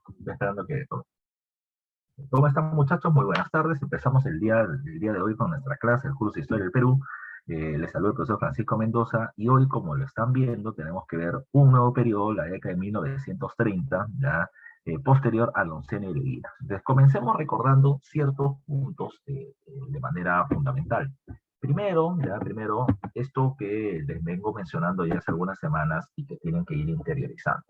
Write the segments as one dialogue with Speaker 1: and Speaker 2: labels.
Speaker 1: Estoy esperando que... ¿Cómo están, muchachos? Muy buenas tardes. Empezamos el día de hoy con nuestra clase, el curso de Historia del Perú. Les saluda el profesor Francisco Mendoza y hoy, como lo están viendo, tenemos que ver un nuevo periodo, la década de 1930, ya posterior al oncenio de Leguía. Entonces, comencemos recordando ciertos puntos de manera fundamental. Primero, esto que les vengo mencionando ya hace algunas semanas y que tienen que ir interiorizando.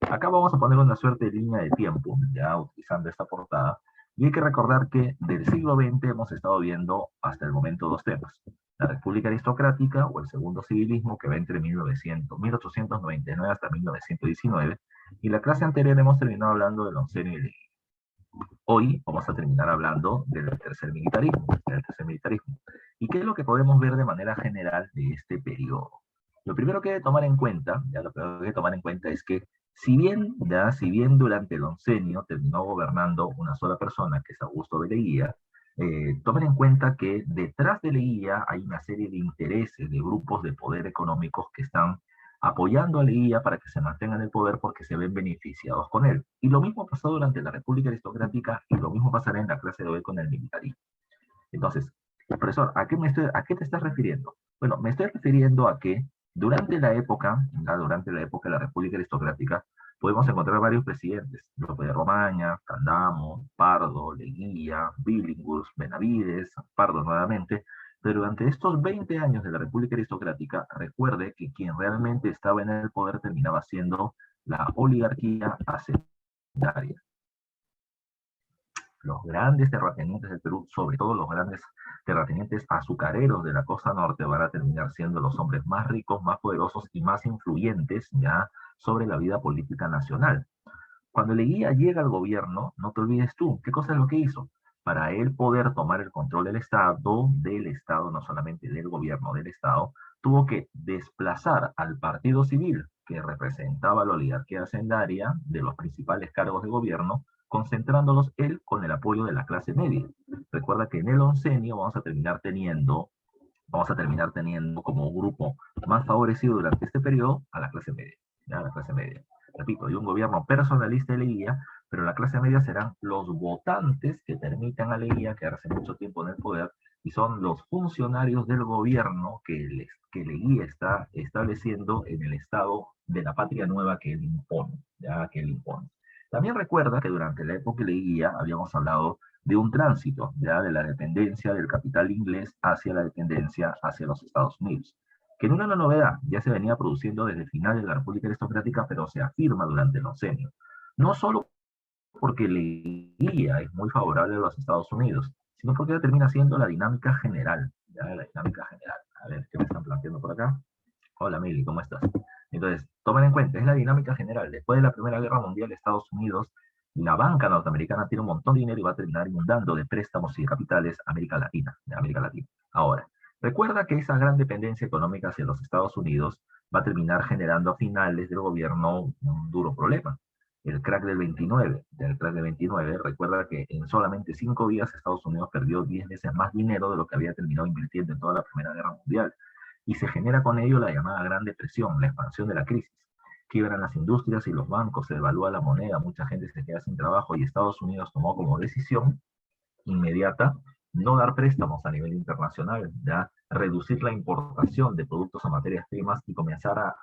Speaker 1: Acá vamos a poner una suerte de línea de tiempo, ya utilizando esta portada, y hay que recordar que del siglo XX hemos estado viendo hasta el momento dos temas. La República Aristocrática o el Segundo Civilismo, que va entre 1899 hasta 1919, y la clase anterior hemos terminado hablando del oncenio y hoy vamos a terminar hablando del tercer militarismo. ¿Y qué es lo que podemos ver de manera general de este periodo? Lo primero que hay que tomar en cuenta, es que si bien durante el oncenio terminó gobernando una sola persona, que es Augusto de Leguía, tomen en cuenta que detrás de Leguía hay una serie de intereses, de grupos de poder económicos que están apoyando a Leguía para que se mantenga en el poder porque se ven beneficiados con él. Y lo mismo pasó durante la República Aristocrática y lo mismo pasará en la clase de hoy con el militarismo. Entonces, profesor, ¿a qué te estás refiriendo? Bueno, me estoy refiriendo a que durante la época de la República Aristocrática, podemos encontrar varios presidentes: Lope de Romaña, Candamo, Pardo, Leguía, Billinghurst, Benavides, Pardo nuevamente. Pero durante estos 20 años de la República Aristocrática, recuerde que quien realmente estaba en el poder terminaba siendo la oligarquía hacendaria. Los grandes terratenientes del Perú, sobre todo los grandes terratenientes azucareros de la costa norte, van a terminar siendo los hombres más ricos, más poderosos y más influyentes ya sobre la vida política nacional. Cuando Leguía llega al gobierno, no te olvides tú, ¿qué cosa es lo que hizo? Para él poder tomar el control del Estado, no solamente del gobierno del Estado, tuvo que desplazar al partido civil, que representaba la oligarquía hacendaria, de los principales cargos de gobierno, concentrándolos él con el apoyo de la clase media. Recuerda que en el oncenio vamos a terminar teniendo como grupo más favorecido durante este periodo a la clase media. ¿Ya? La clase media. Repito, hay un gobierno personalista de Leguía, pero la clase media serán los votantes que permitan a Leguía quedarse mucho tiempo en el poder y son los funcionarios del gobierno que Leguía está estableciendo en el estado de la patria nueva que él impone. ¿Ya? Que él impone. También recuerda que durante la época de Leguía habíamos hablado de un tránsito, ya de la dependencia del capital inglés hacia la dependencia hacia los Estados Unidos, que no era una novedad, ya se venía produciendo desde el final de la República Aristocrática, pero se afirma durante el oncenio. No solo porque Leguía es muy favorable a los Estados Unidos, sino porque termina siendo la dinámica general, ya la dinámica general. A ver, ¿qué me están planteando por acá? Hola, Meli, ¿cómo estás? Entonces, tomen en cuenta, es la dinámica general. Después de la Primera Guerra Mundial, Estados Unidos, la banca norteamericana tiene un montón de dinero y va a terminar inundando de préstamos y de capitales América Latina, de América Latina. Ahora, recuerda que esa gran dependencia económica hacia los Estados Unidos va a terminar generando a finales del gobierno un duro problema. El crack del 29, recuerda que en solamente 5 días Estados Unidos perdió 10 veces más dinero de lo que había terminado invirtiendo en toda la Primera Guerra Mundial y se genera con ello la llamada Gran Depresión, la expansión de la crisis. Quiebran las industrias y los bancos, se devalúa la moneda, mucha gente se queda sin trabajo y Estados Unidos tomó como decisión inmediata no dar préstamos a nivel internacional, ya reducir la importación de productos o materias primas y comenzar a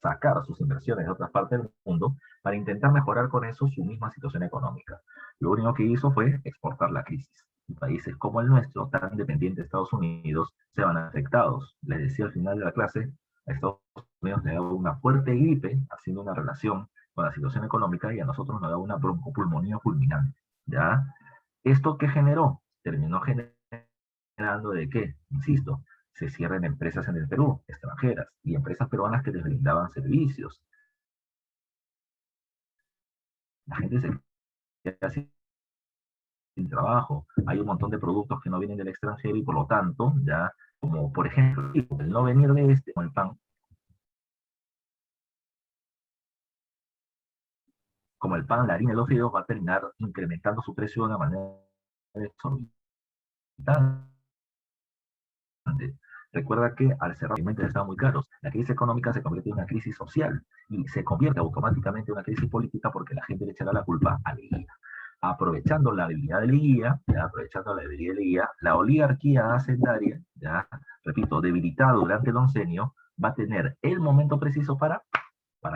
Speaker 1: sacar sus inversiones de otras partes del mundo para intentar mejorar con eso su misma situación económica. Lo único que hizo fue exportar la crisis. Y países como el nuestro, tan dependientes de Estados Unidos, se van afectados. Les decía al final de la clase, a Estados Unidos le da una fuerte gripe, haciendo una relación con la situación económica, y a nosotros nos da una broncopulmonía fulminante. ¿Ya? ¿Esto qué generó? Terminó generando de qué, insisto, se cierran empresas en el Perú, extranjeras, y empresas peruanas que les brindaban servicios. La gente se queda sin trabajo, hay un montón de productos que no vienen del extranjero y por lo tanto, ya, como por ejemplo, el no venir de como el pan, la harina y los fideos va a terminar incrementando su precio de una manera exorbitante. Recuerda que al cerrar los alimentos estaban muy caros, la crisis económica se convierte en una crisis social y se convierte automáticamente en una crisis política porque la gente le echará la culpa a Leguía. Aprovechando la debilidad de Leguía, la oligarquía hacendaria, ya, repito, debilitada durante el oncenio, va a tener el momento preciso para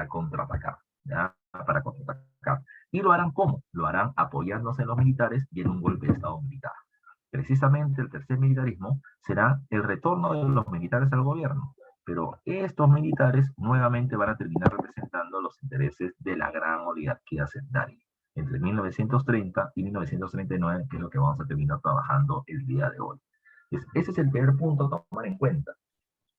Speaker 1: contraatacar, ¿ya? Para contraatacar. ¿Y lo harán cómo? Lo harán apoyándose en los militares y en un golpe de Estado militar. Precisamente el tercer militarismo será el retorno de los militares al gobierno, pero estos militares nuevamente van a terminar representando los intereses de la gran oligarquía hacendaria entre 1930 y 1939, que es lo que vamos a terminar trabajando el día de hoy. Entonces, ese es el primer punto a tomar en cuenta.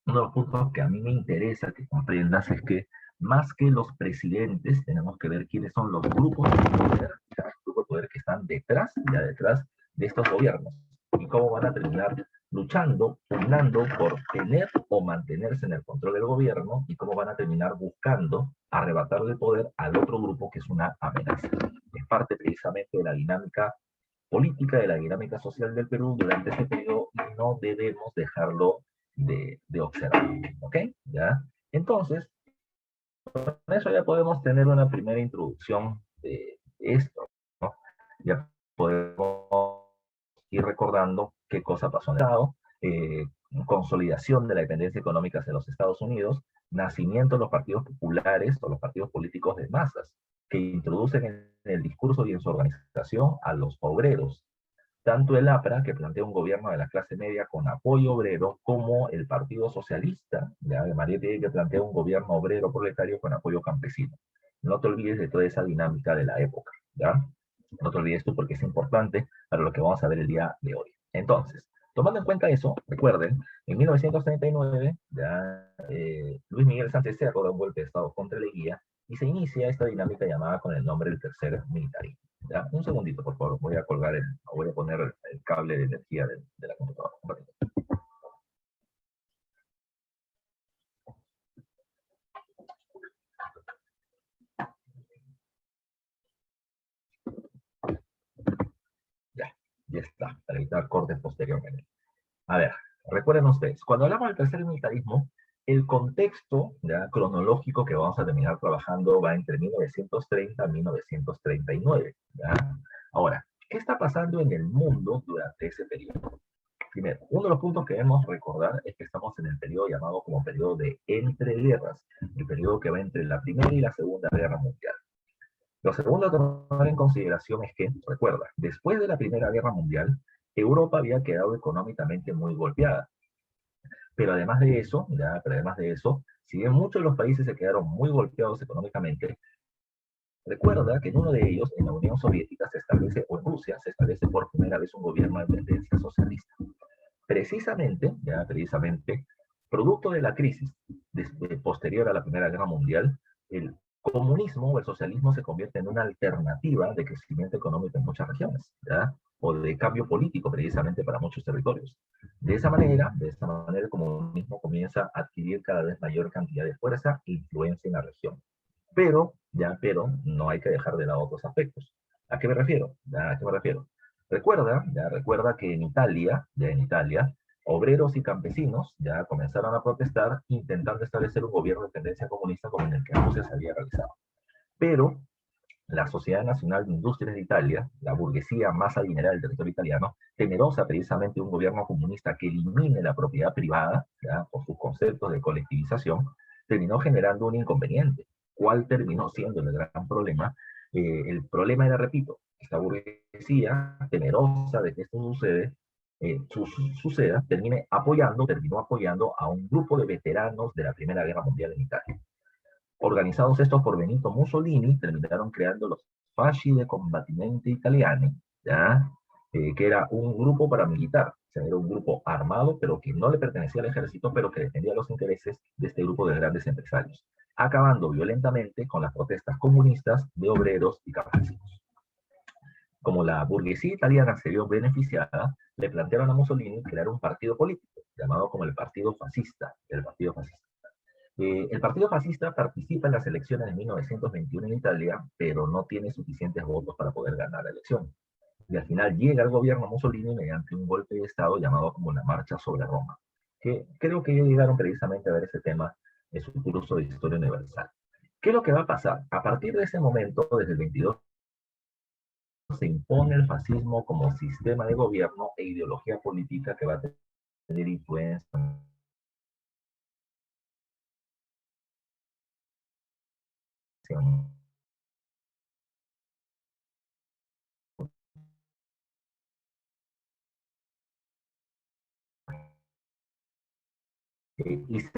Speaker 1: Uno de los puntos que a mí me interesa que comprendas es que más que los presidentes, tenemos que ver quiénes son los grupos de poder, los grupos de poder que están detrás, ya detrás de estos gobiernos, y cómo van a terminar luchando, pugnando por tener o mantenerse en el control del gobierno, y cómo van a terminar buscando arrebatarle poder al otro grupo que es una amenaza. Es parte precisamente de la dinámica política, de la dinámica social del Perú durante este periodo, y no debemos dejarlo de observar, ¿ok? ¿Ya? Entonces, con eso ya podemos tener una primera introducción de esto, ¿no? Ya podemos ir recordando qué cosa pasó en el Estado, consolidación de la dependencia económica hacia los Estados Unidos, nacimiento de los partidos populares o los partidos políticos de masas, que introducen en el discurso y en su organización a los obreros, tanto el APRA, que plantea un gobierno de la clase media con apoyo obrero, como el Partido Socialista, ¿ya? De María Pía, que plantea un gobierno obrero proletario con apoyo campesino. No te olvides de toda esa dinámica de la época, ¿ya? No te olvides tú porque es importante para lo que vamos a ver el día de hoy. Entonces, tomando en cuenta eso, recuerden, en 1939, ya, Luis Miguel Sánchez Cerro da un golpe de Estado contra Leguía y se inicia esta dinámica llamada con el nombre del tercer militarismo. ¿Ya? Un segundito, por favor, voy a colgar voy a poner el cable de energía de la computadora. Ya, ya está, para evitar cortes posteriormente. A ver, recuerden ustedes, cuando hablamos del tercer militarismo, el contexto ya, cronológico que vamos a terminar trabajando va entre 1930 y 1939. ¿Ya? Ahora, ¿qué está pasando en el mundo durante ese periodo? Primero, uno de los puntos que debemos recordar es que estamos en el periodo llamado como periodo de entreguerras, el periodo que va entre la Primera y la Segunda Guerra Mundial. Lo segundo a tomar en consideración es que, recuerda, después de la Primera Guerra Mundial, Europa había quedado económicamente muy golpeada. Pero además de eso, si bien muchos de los países se quedaron muy golpeados económicamente, recuerda que en uno de ellos, en la Unión Soviética, se establece, o en Rusia, se establece por primera vez un gobierno de tendencia socialista. Precisamente, producto de la crisis posterior a la Primera Guerra Mundial, el comunismo o el socialismo se convierte en una alternativa de crecimiento económico en muchas regiones, ¿ya? O de cambio político precisamente para muchos territorios. De esa manera el comunismo comienza a adquirir cada vez mayor cantidad de fuerza e influencia en la región. Pero no hay que dejar de lado otros aspectos. ¿A qué me refiero? ¿A qué me refiero? Recuerda que en Italia, obreros y campesinos ya comenzaron a protestar intentando establecer un gobierno de tendencia comunista como en el que Rusia se había realizado. Pero la Sociedad Nacional de Industrias de Italia, la burguesía más adinerada del territorio italiano, temerosa precisamente de un gobierno comunista que elimine la propiedad privada, ¿ya? Por sus conceptos de colectivización, terminó generando un inconveniente. ¿Cuál terminó siendo el gran problema? El problema era, repito, esta burguesía, temerosa de que esto suceda, terminó apoyando a un grupo de veteranos de la Primera Guerra Mundial en Italia. Organizados estos por Benito Mussolini, terminaron creando los Fasci de Combattimento Italiani, ¿ya? Que era un grupo paramilitar, o sea, era un grupo armado, pero que no le pertenecía al ejército, pero que defendía los intereses de este grupo de grandes empresarios, acabando violentamente con las protestas comunistas de obreros y campesinos. Como la burguesía italiana se vio beneficiada, le plantearon a Mussolini crear un partido político, llamado como el Partido Fascista, el Partido Fascista participa en las elecciones de 1921 en Italia, pero no tiene suficientes votos para poder ganar la elección. Y al final llega al gobierno Mussolini mediante un golpe de Estado llamado como la Marcha sobre Roma. que creo que ellos llegaron precisamente a ver ese tema en su curso de Historia Universal. ¿Qué es lo que va a pasar? A partir de ese momento, desde el 22, se impone el fascismo como sistema de gobierno e ideología política que va a tener influencia en y se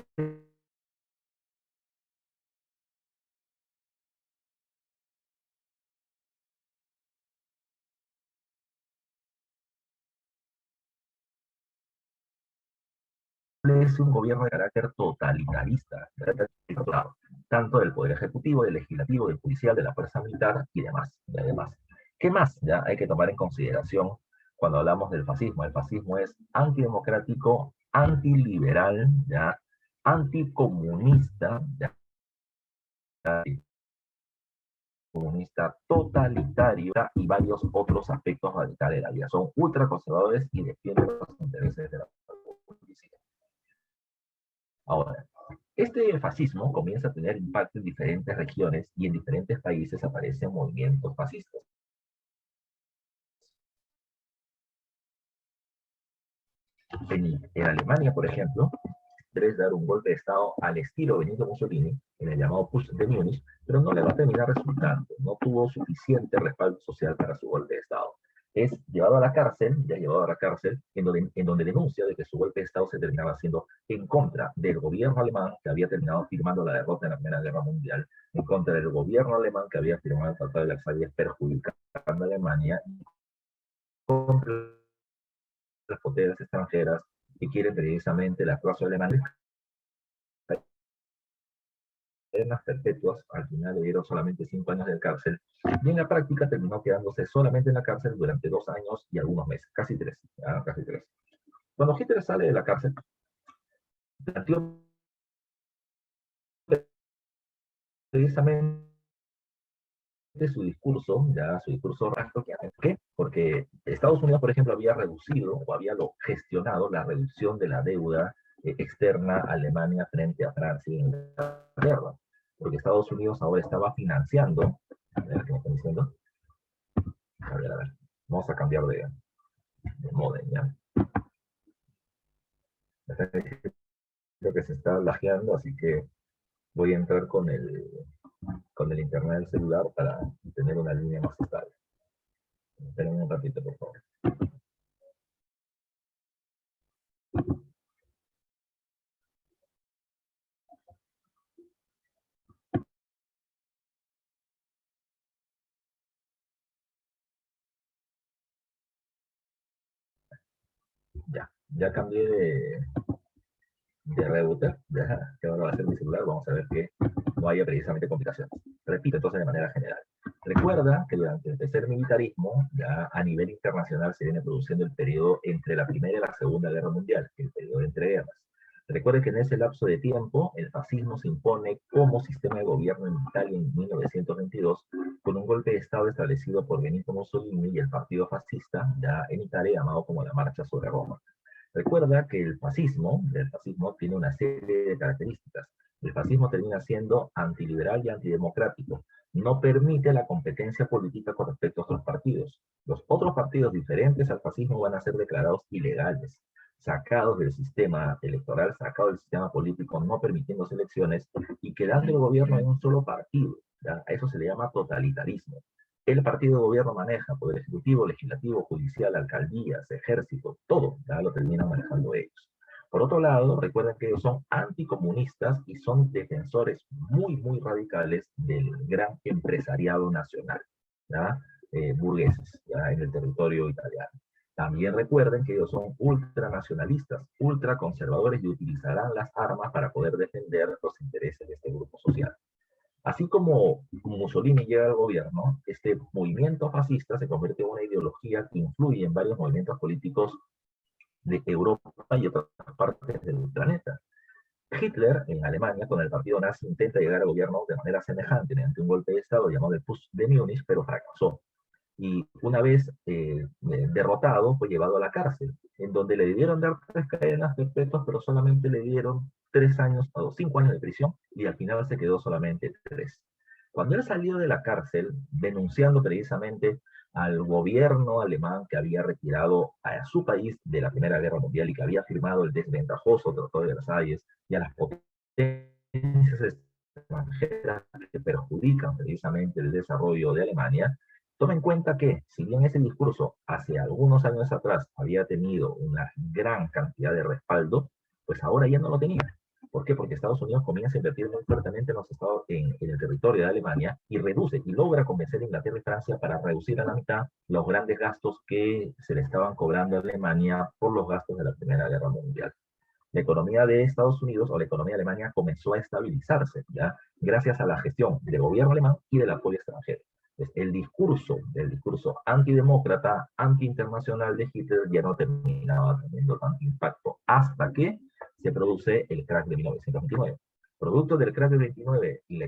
Speaker 1: establece un gobierno de carácter totalitarista, tanto del Poder Ejecutivo, del Legislativo, del Judicial, de la Fuerza Militar y demás. Y además, ¿qué más ya hay que tomar en consideración cuando hablamos del fascismo? El fascismo es antidemocrático, antiliberal, ¿ya? Anticomunista, ¿ya? Comunista totalitario y varios otros aspectos radicales de la vida. Son ultraconservadores y defienden los intereses de la policía. Ahora, este fascismo comienza a tener impacto en diferentes regiones y en diferentes países aparecen movimientos fascistas. En Alemania, por ejemplo, quiere dar un golpe de Estado al estilo Benito Mussolini, en el llamado Putsch de Múnich, pero no le va a terminar resultando. No tuvo suficiente respaldo social para su golpe de Estado. Es llevado a la cárcel, ya llevado a la cárcel, en donde denuncia de que su golpe de Estado se terminaba haciendo en contra del gobierno alemán, que había terminado firmando la derrota en la Primera Guerra Mundial, en contra del gobierno alemán, que había firmado el Tratado de Versalles, perjudicando a Alemania, y contra las potencias extranjeras que quieren precisamente la clase alemana penas perpetuas, al final le dieron solamente 5 años de cárcel, y en la práctica terminó quedándose solamente en la cárcel durante 2 años y algunos meses, casi 3, casi 3. Cuando Hitler sale de la cárcel, planteó precisamente su discurso rastro, ¿por qué? Porque Estados Unidos, por ejemplo, había reducido o había gestionado la reducción de la deuda externa a Alemania frente a Francia y Inglaterra, porque Estados Unidos ahora estaba financiando, a ver qué me están diciendo, a ver, vamos a cambiar de modem, ¿ya? Creo que se está lajeando, así que voy a entrar con el internet del celular para tener una línea más estable. Esperen un ratito, por favor. Ya cambié de router, ya, que ahora va a ser mi celular, vamos a ver que no haya precisamente complicaciones. Repito entonces de manera general. Recuerda que durante el tercer militarismo, ya a nivel internacional se viene produciendo el periodo entre la Primera y la Segunda Guerra Mundial, el periodo entre guerras. Recuerde que en ese lapso de tiempo el fascismo se impone como sistema de gobierno en Italia en 1922 con un golpe de Estado establecido por Benito Mussolini y el partido fascista ya en Italia llamado como la Marcha sobre Roma. Recuerda que el fascismo tiene una serie de características. El fascismo termina siendo antiliberal y antidemocrático. No permite la competencia política con respecto a otros partidos. Los otros partidos diferentes al fascismo van a ser declarados ilegales, sacados del sistema electoral, sacados del sistema político, no permitiendo elecciones y quedando el gobierno en un solo partido. ¿Ya? A eso se le llama totalitarismo. El partido de gobierno maneja poder ejecutivo, legislativo, judicial, alcaldías, ejército, todo, ya lo terminan manejando ellos. Por otro lado, recuerden que ellos son anticomunistas y son defensores muy, muy radicales del gran empresariado nacional, ¿ya? Burgueses, ¿ya? En el territorio italiano. También recuerden que ellos son ultranacionalistas, ultraconservadores y utilizarán las armas para poder defender los intereses de este grupo social. Así como Mussolini llega al gobierno, este movimiento fascista se convierte en una ideología que influye en varios movimientos políticos de Europa y otras partes del planeta. Hitler, en Alemania, con el partido nazi, intenta llegar al gobierno de manera semejante mediante un golpe de Estado llamado el Putsch de Múnich, pero fracasó. y una vez derrotado fue llevado a la cárcel, en donde le debieron dar 3 cadenas perpetuas, pero solamente le dieron 3 años o 5 años de prisión, y al final se quedó solamente 3. Cuando él salió de la cárcel, denunciando precisamente al gobierno alemán que había retirado a su país de la Primera Guerra Mundial y que había firmado el desventajoso Tratado de Versalles, y a las potencias extranjeras que perjudican precisamente el desarrollo de Alemania, toma en cuenta que, si bien ese discurso hace algunos años atrás había tenido una gran cantidad de respaldo, pues ahora ya no lo tenía. ¿Por qué? Porque Estados Unidos comienza a invertir muy fuertemente en el territorio de Alemania y reduce y logra convencer a Inglaterra y Francia para reducir a la mitad los grandes gastos que se le estaban cobrando a Alemania por los gastos de la Primera Guerra Mundial. La economía de Estados Unidos o la economía de Alemania comenzó a estabilizarse, ¿ya? Gracias a la gestión del gobierno alemán y del apoyo extranjero. Entonces, el discurso antidemócrata, antiinternacional de Hitler ya no terminaba teniendo tanto impacto hasta que se produce el crack de 1929. Producto del crack de 29 y la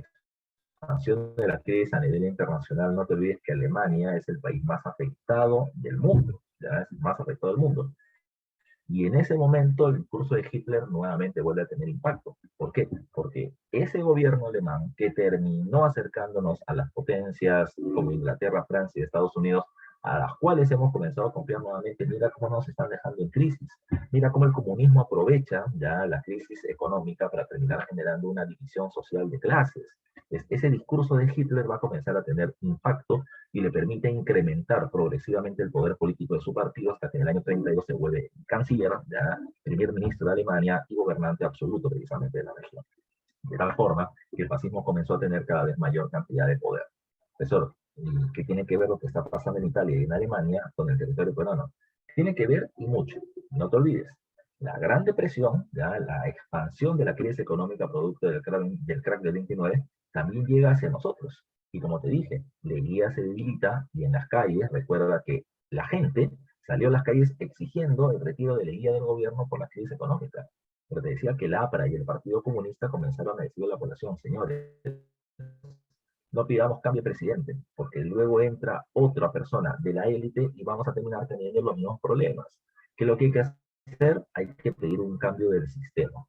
Speaker 1: expansión de la crisis a nivel internacional, no te olvides que Alemania es el país más afectado del mundo, ¿ya? Es el más afectado del mundo. Y en ese momento el discurso de Hitler nuevamente vuelve a tener impacto. ¿Por qué? Porque ese gobierno alemán que terminó acercándonos a las potencias como Inglaterra, Francia y Estados Unidos, a las cuales hemos comenzado a confiar nuevamente, mira cómo nos están dejando en crisis. Mira cómo el comunismo aprovecha ya la crisis económica para terminar generando una división social de clases. Ese discurso de Hitler va a comenzar a tener impacto y le permite incrementar progresivamente el poder político de su partido hasta que en el año 32 se vuelve canciller, ya primer ministro de Alemania y gobernante absoluto precisamente de la región. De tal forma que el fascismo comenzó a tener cada vez mayor cantidad de poder. Profesor, ¿qué tiene que ver lo que está pasando en Italia y en Alemania con el territorio peruano? Tiene que ver y mucho. No te olvides, la Gran Depresión, ya la expansión de la crisis económica producto del crack del 29, también llega hacia nosotros. Y como te dije, Leguía se debilita y en las calles, recuerda que la gente salió a las calles exigiendo el retiro de Leguía del gobierno por la crisis económica. Pero te decía que el APRA y el Partido Comunista comenzaron a decirle a la población, señores, no pidamos cambio de presidente, porque luego entra otra persona de la élite y vamos a terminar teniendo los mismos problemas. ¿Qué es lo que hay que hacer? Hay que pedir un cambio del sistema.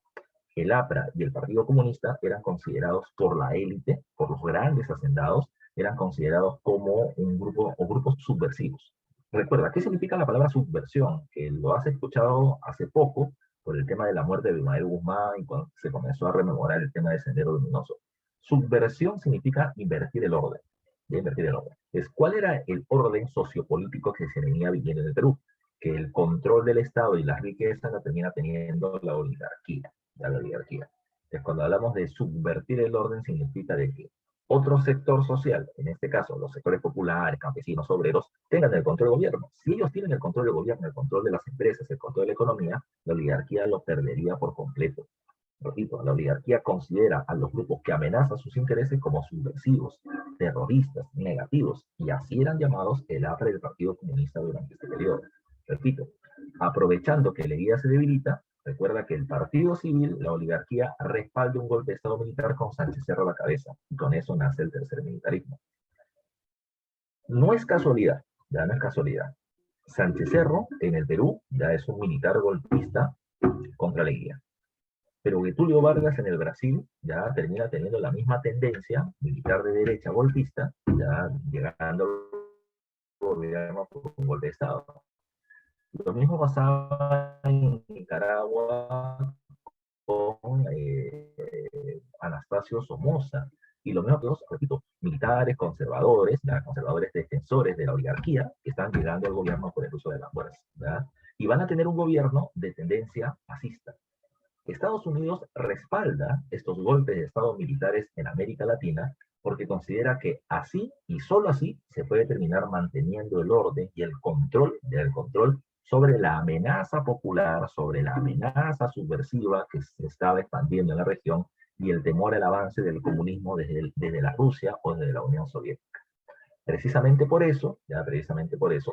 Speaker 1: El APRA y el Partido Comunista eran considerados por la élite, por los grandes hacendados, eran considerados como un grupo o grupos subversivos. Recuerda, ¿qué significa la palabra subversión? Que lo has escuchado hace poco por el tema de la muerte de Abimael Guzmán y cuando se comenzó a rememorar el tema de Sendero Luminoso. Subversión significa invertir el orden. De invertir el orden. Es, ¿cuál era el orden sociopolítico que se venía viviendo en el Perú? Que el control del Estado y las riquezas la termina teniendo la oligarquía. De la oligarquía. Entonces, cuando hablamos de subvertir el orden, significa de que otro sector social, en este caso los sectores populares, campesinos, obreros, tengan el control del gobierno. Si ellos tienen el control del gobierno, el control de las empresas, el control de la economía, la oligarquía lo perdería por completo. Repito, la oligarquía considera a los grupos que amenazan sus intereses como subversivos, terroristas, negativos, y así eran llamados el APRA del Partido Comunista durante este periodo. Repito, aprovechando que Leguía se debilita, recuerda que el partido civil, la oligarquía, respalda un golpe de Estado militar con Sánchez Cerro a la cabeza, y con eso nace el tercer militarismo. No es casualidad, ya no es casualidad. Sánchez Cerro, en el Perú, ya es un militar golpista contra Leguía. Pero Getúlio Vargas en el Brasil ya termina teniendo la misma tendencia militar de derecha golpista, ya llegando al gobierno por un golpe de Estado. Lo mismo pasaba en Nicaragua con Anastasio Somoza. Y lo mismo que los, repito, militares, conservadores, ¿ya? Conservadores defensores de la oligarquía, que están llegando al gobierno por el uso de la fuerza. ¿Ya? Y van a tener un gobierno de tendencia fascista. Estados Unidos respalda estos golpes de Estado militares en América Latina porque considera que así y solo así se puede terminar manteniendo el orden y el control sobre la amenaza popular, sobre la amenaza subversiva que se estaba expandiendo en la región y el temor al avance del comunismo desde la Rusia o desde la Unión Soviética. Precisamente por eso,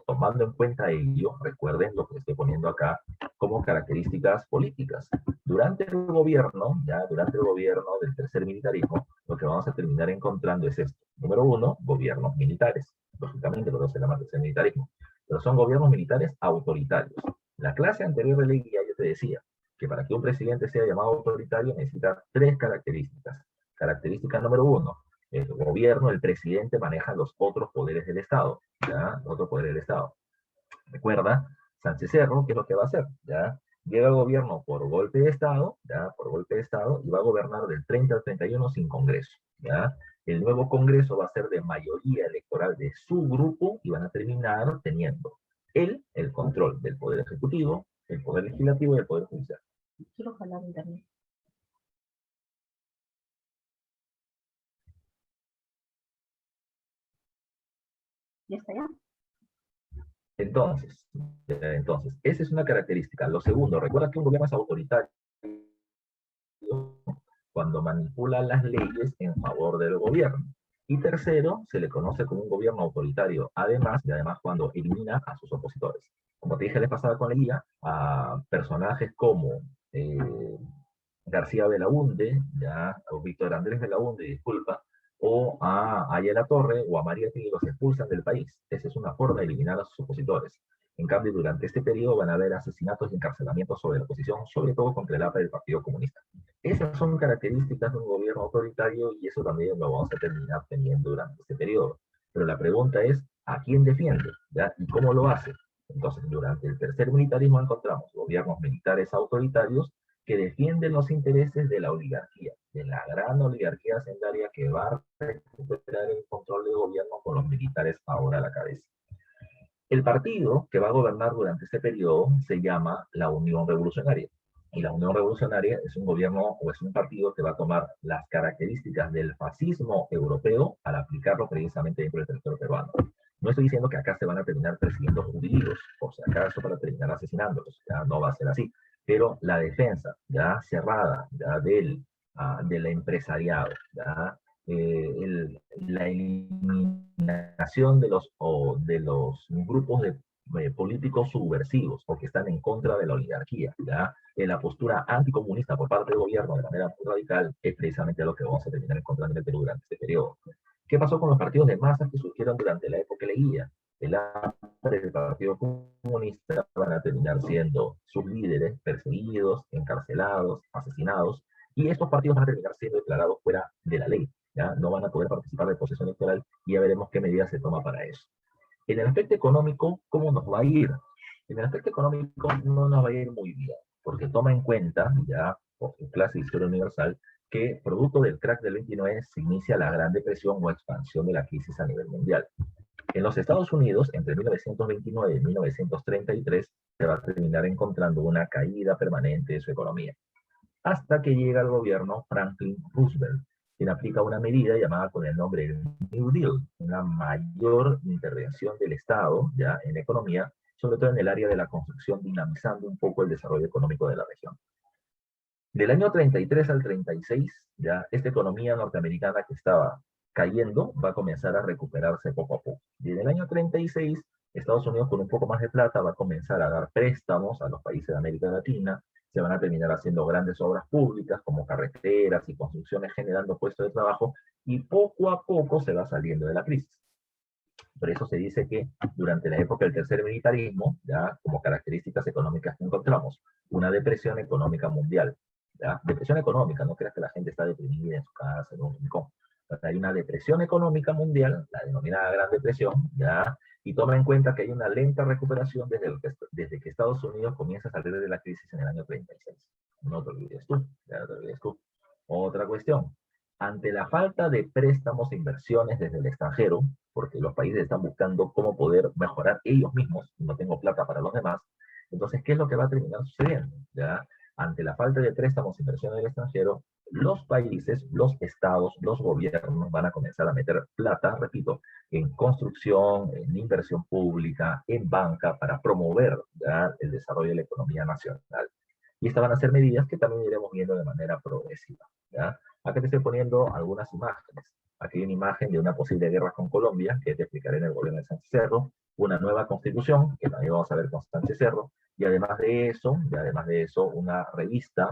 Speaker 1: tomando en cuenta ello, recuerden lo que estoy poniendo acá como características políticas. Durante el gobierno del tercer militarismo, lo que vamos a terminar encontrando es esto. Número uno, gobiernos militares. lógicamente, pero se llama tercer militarismo. Pero son gobiernos militares autoritarios. La clase anterior de Leguía, yo te decía, que para que un presidente sea llamado autoritario necesita tres características. Característica número uno, el gobierno, el presidente maneja los otros poderes del Estado, ¿ya? Los otros poderes del Estado. Recuerda, Sánchez Cerro, ¿qué es lo que va a hacer? ¿Ya? Llega al gobierno por golpe de Estado, ¿ya? Por golpe de Estado, y va a gobernar del 30 al 31 sin Congreso, ¿ya? El nuevo Congreso va a ser de mayoría electoral de su grupo y van a terminar teniendo él el control del Poder Ejecutivo, el Poder Legislativo y el Poder Judicial.
Speaker 2: Quiero jalar internet. ¿Ya está ya?
Speaker 1: Entonces, esa es una característica. Lo segundo, recuerda que un gobierno es autoritario cuando manipula las leyes en favor del gobierno. Y tercero, se le conoce como un gobierno autoritario, además cuando elimina a sus opositores. Como te dije la pasada con Leguía, a personajes como García Belaunde, ya, o Víctor Andrés Belaunde, disculpa, o a Ayala Torre o a María Tini los expulsan del país. Esa es una forma de eliminar a sus opositores. En cambio, durante este periodo van a haber asesinatos y encarcelamientos sobre la oposición, sobre todo contra el APA del Partido Comunista. Esas son características de un gobierno autoritario y eso también lo vamos a terminar teniendo durante este periodo. Pero la pregunta es, ¿a quién defiende? ¿Ya? ¿Y cómo lo hace? Entonces, durante el tercer militarismo encontramos gobiernos militares autoritarios que defienden los intereses de la oligarquía, de la gran oligarquía hacendaria que va a recuperar el control del gobierno con los militares ahora a la cabeza. El partido que va a gobernar durante este periodo se llama la Unión Revolucionaria. Y la Unión Revolucionaria es un gobierno o es un partido que va a tomar las características del fascismo europeo al aplicarlo precisamente dentro del territorio peruano. No estoy diciendo que acá se van a terminar persiguiendo judíos, por si acaso para terminar asesinándolos, ya no va a ser así. Pero la defensa ya cerrada ya del empresariado, ya, la eliminación de los grupos de políticos subversivos porque están en contra de la oligarquía, ¿ya? La postura anticomunista por parte del gobierno de manera muy radical es precisamente lo que vamos a terminar encontrando en el Perú durante este periodo. ¿Qué pasó con los partidos de masas que surgieron durante la época de Leguía? El Partido Comunista van a terminar siendo sus líderes perseguidos, encarcelados, asesinados, y estos partidos van a terminar siendo declarados fuera de la ley. ¿Ya? No van a poder participar del proceso electoral y ya veremos qué medidas se toma para eso. En el aspecto económico, ¿cómo nos va a ir? En el aspecto económico no nos va a ir muy bien, porque toma en cuenta, ya por su clase de historia universal, que producto del crack del 29 se inicia la Gran Depresión o expansión de la crisis a nivel mundial. En los Estados Unidos, entre 1929 y 1933, se va a terminar encontrando una caída permanente de su economía, hasta que llega al gobierno Franklin Roosevelt, quien aplica una medida llamada con el nombre de New Deal, una mayor intervención del Estado ya en economía, sobre todo en el área de la construcción, dinamizando un poco el desarrollo económico de la región. Del año 33 al 36, ya esta economía norteamericana que estaba cayendo va a comenzar a recuperarse poco a poco. Y en el año 36, Estados Unidos con un poco más de plata va a comenzar a dar préstamos a los países de América Latina, se van a terminar haciendo grandes obras públicas como carreteras y construcciones generando puestos de trabajo y poco a poco se va saliendo de la crisis. Por eso se dice que durante la época del tercer militarismo, ya como características económicas que encontramos, una depresión económica mundial. ¿Ya? Depresión económica, no creas que la gente está deprimida en su casa, en un rincón. Hay una depresión económica mundial, la denominada Gran Depresión, ¿ya? Y toma en cuenta que hay una lenta recuperación desde que Estados Unidos comienza a salir de la crisis en el año 36. No te olvides tú, ya no te olvides tú. Otra cuestión, ante la falta de préstamos e inversiones desde el extranjero, porque los países están buscando cómo poder mejorar ellos mismos, no tengo plata para los demás, entonces, ¿qué es lo que va a terminar sucediendo? ¿Ya? Ante la falta de préstamos e inversiones del extranjero, los países, los estados, los gobiernos van a comenzar a meter plata, repito, en construcción, en inversión pública, en banca, para promover ¿ya? El desarrollo de la economía nacional. Y estas van a ser medidas que también iremos viendo de manera progresiva. ¿Ya? Acá te estoy poniendo algunas imágenes. Aquí hay una imagen de una posible guerra con Colombia, que te explicaré en el gobierno de Sánchez Cerro, una nueva constitución, que también vamos a ver con Sánchez Cerro, y además de eso, una revista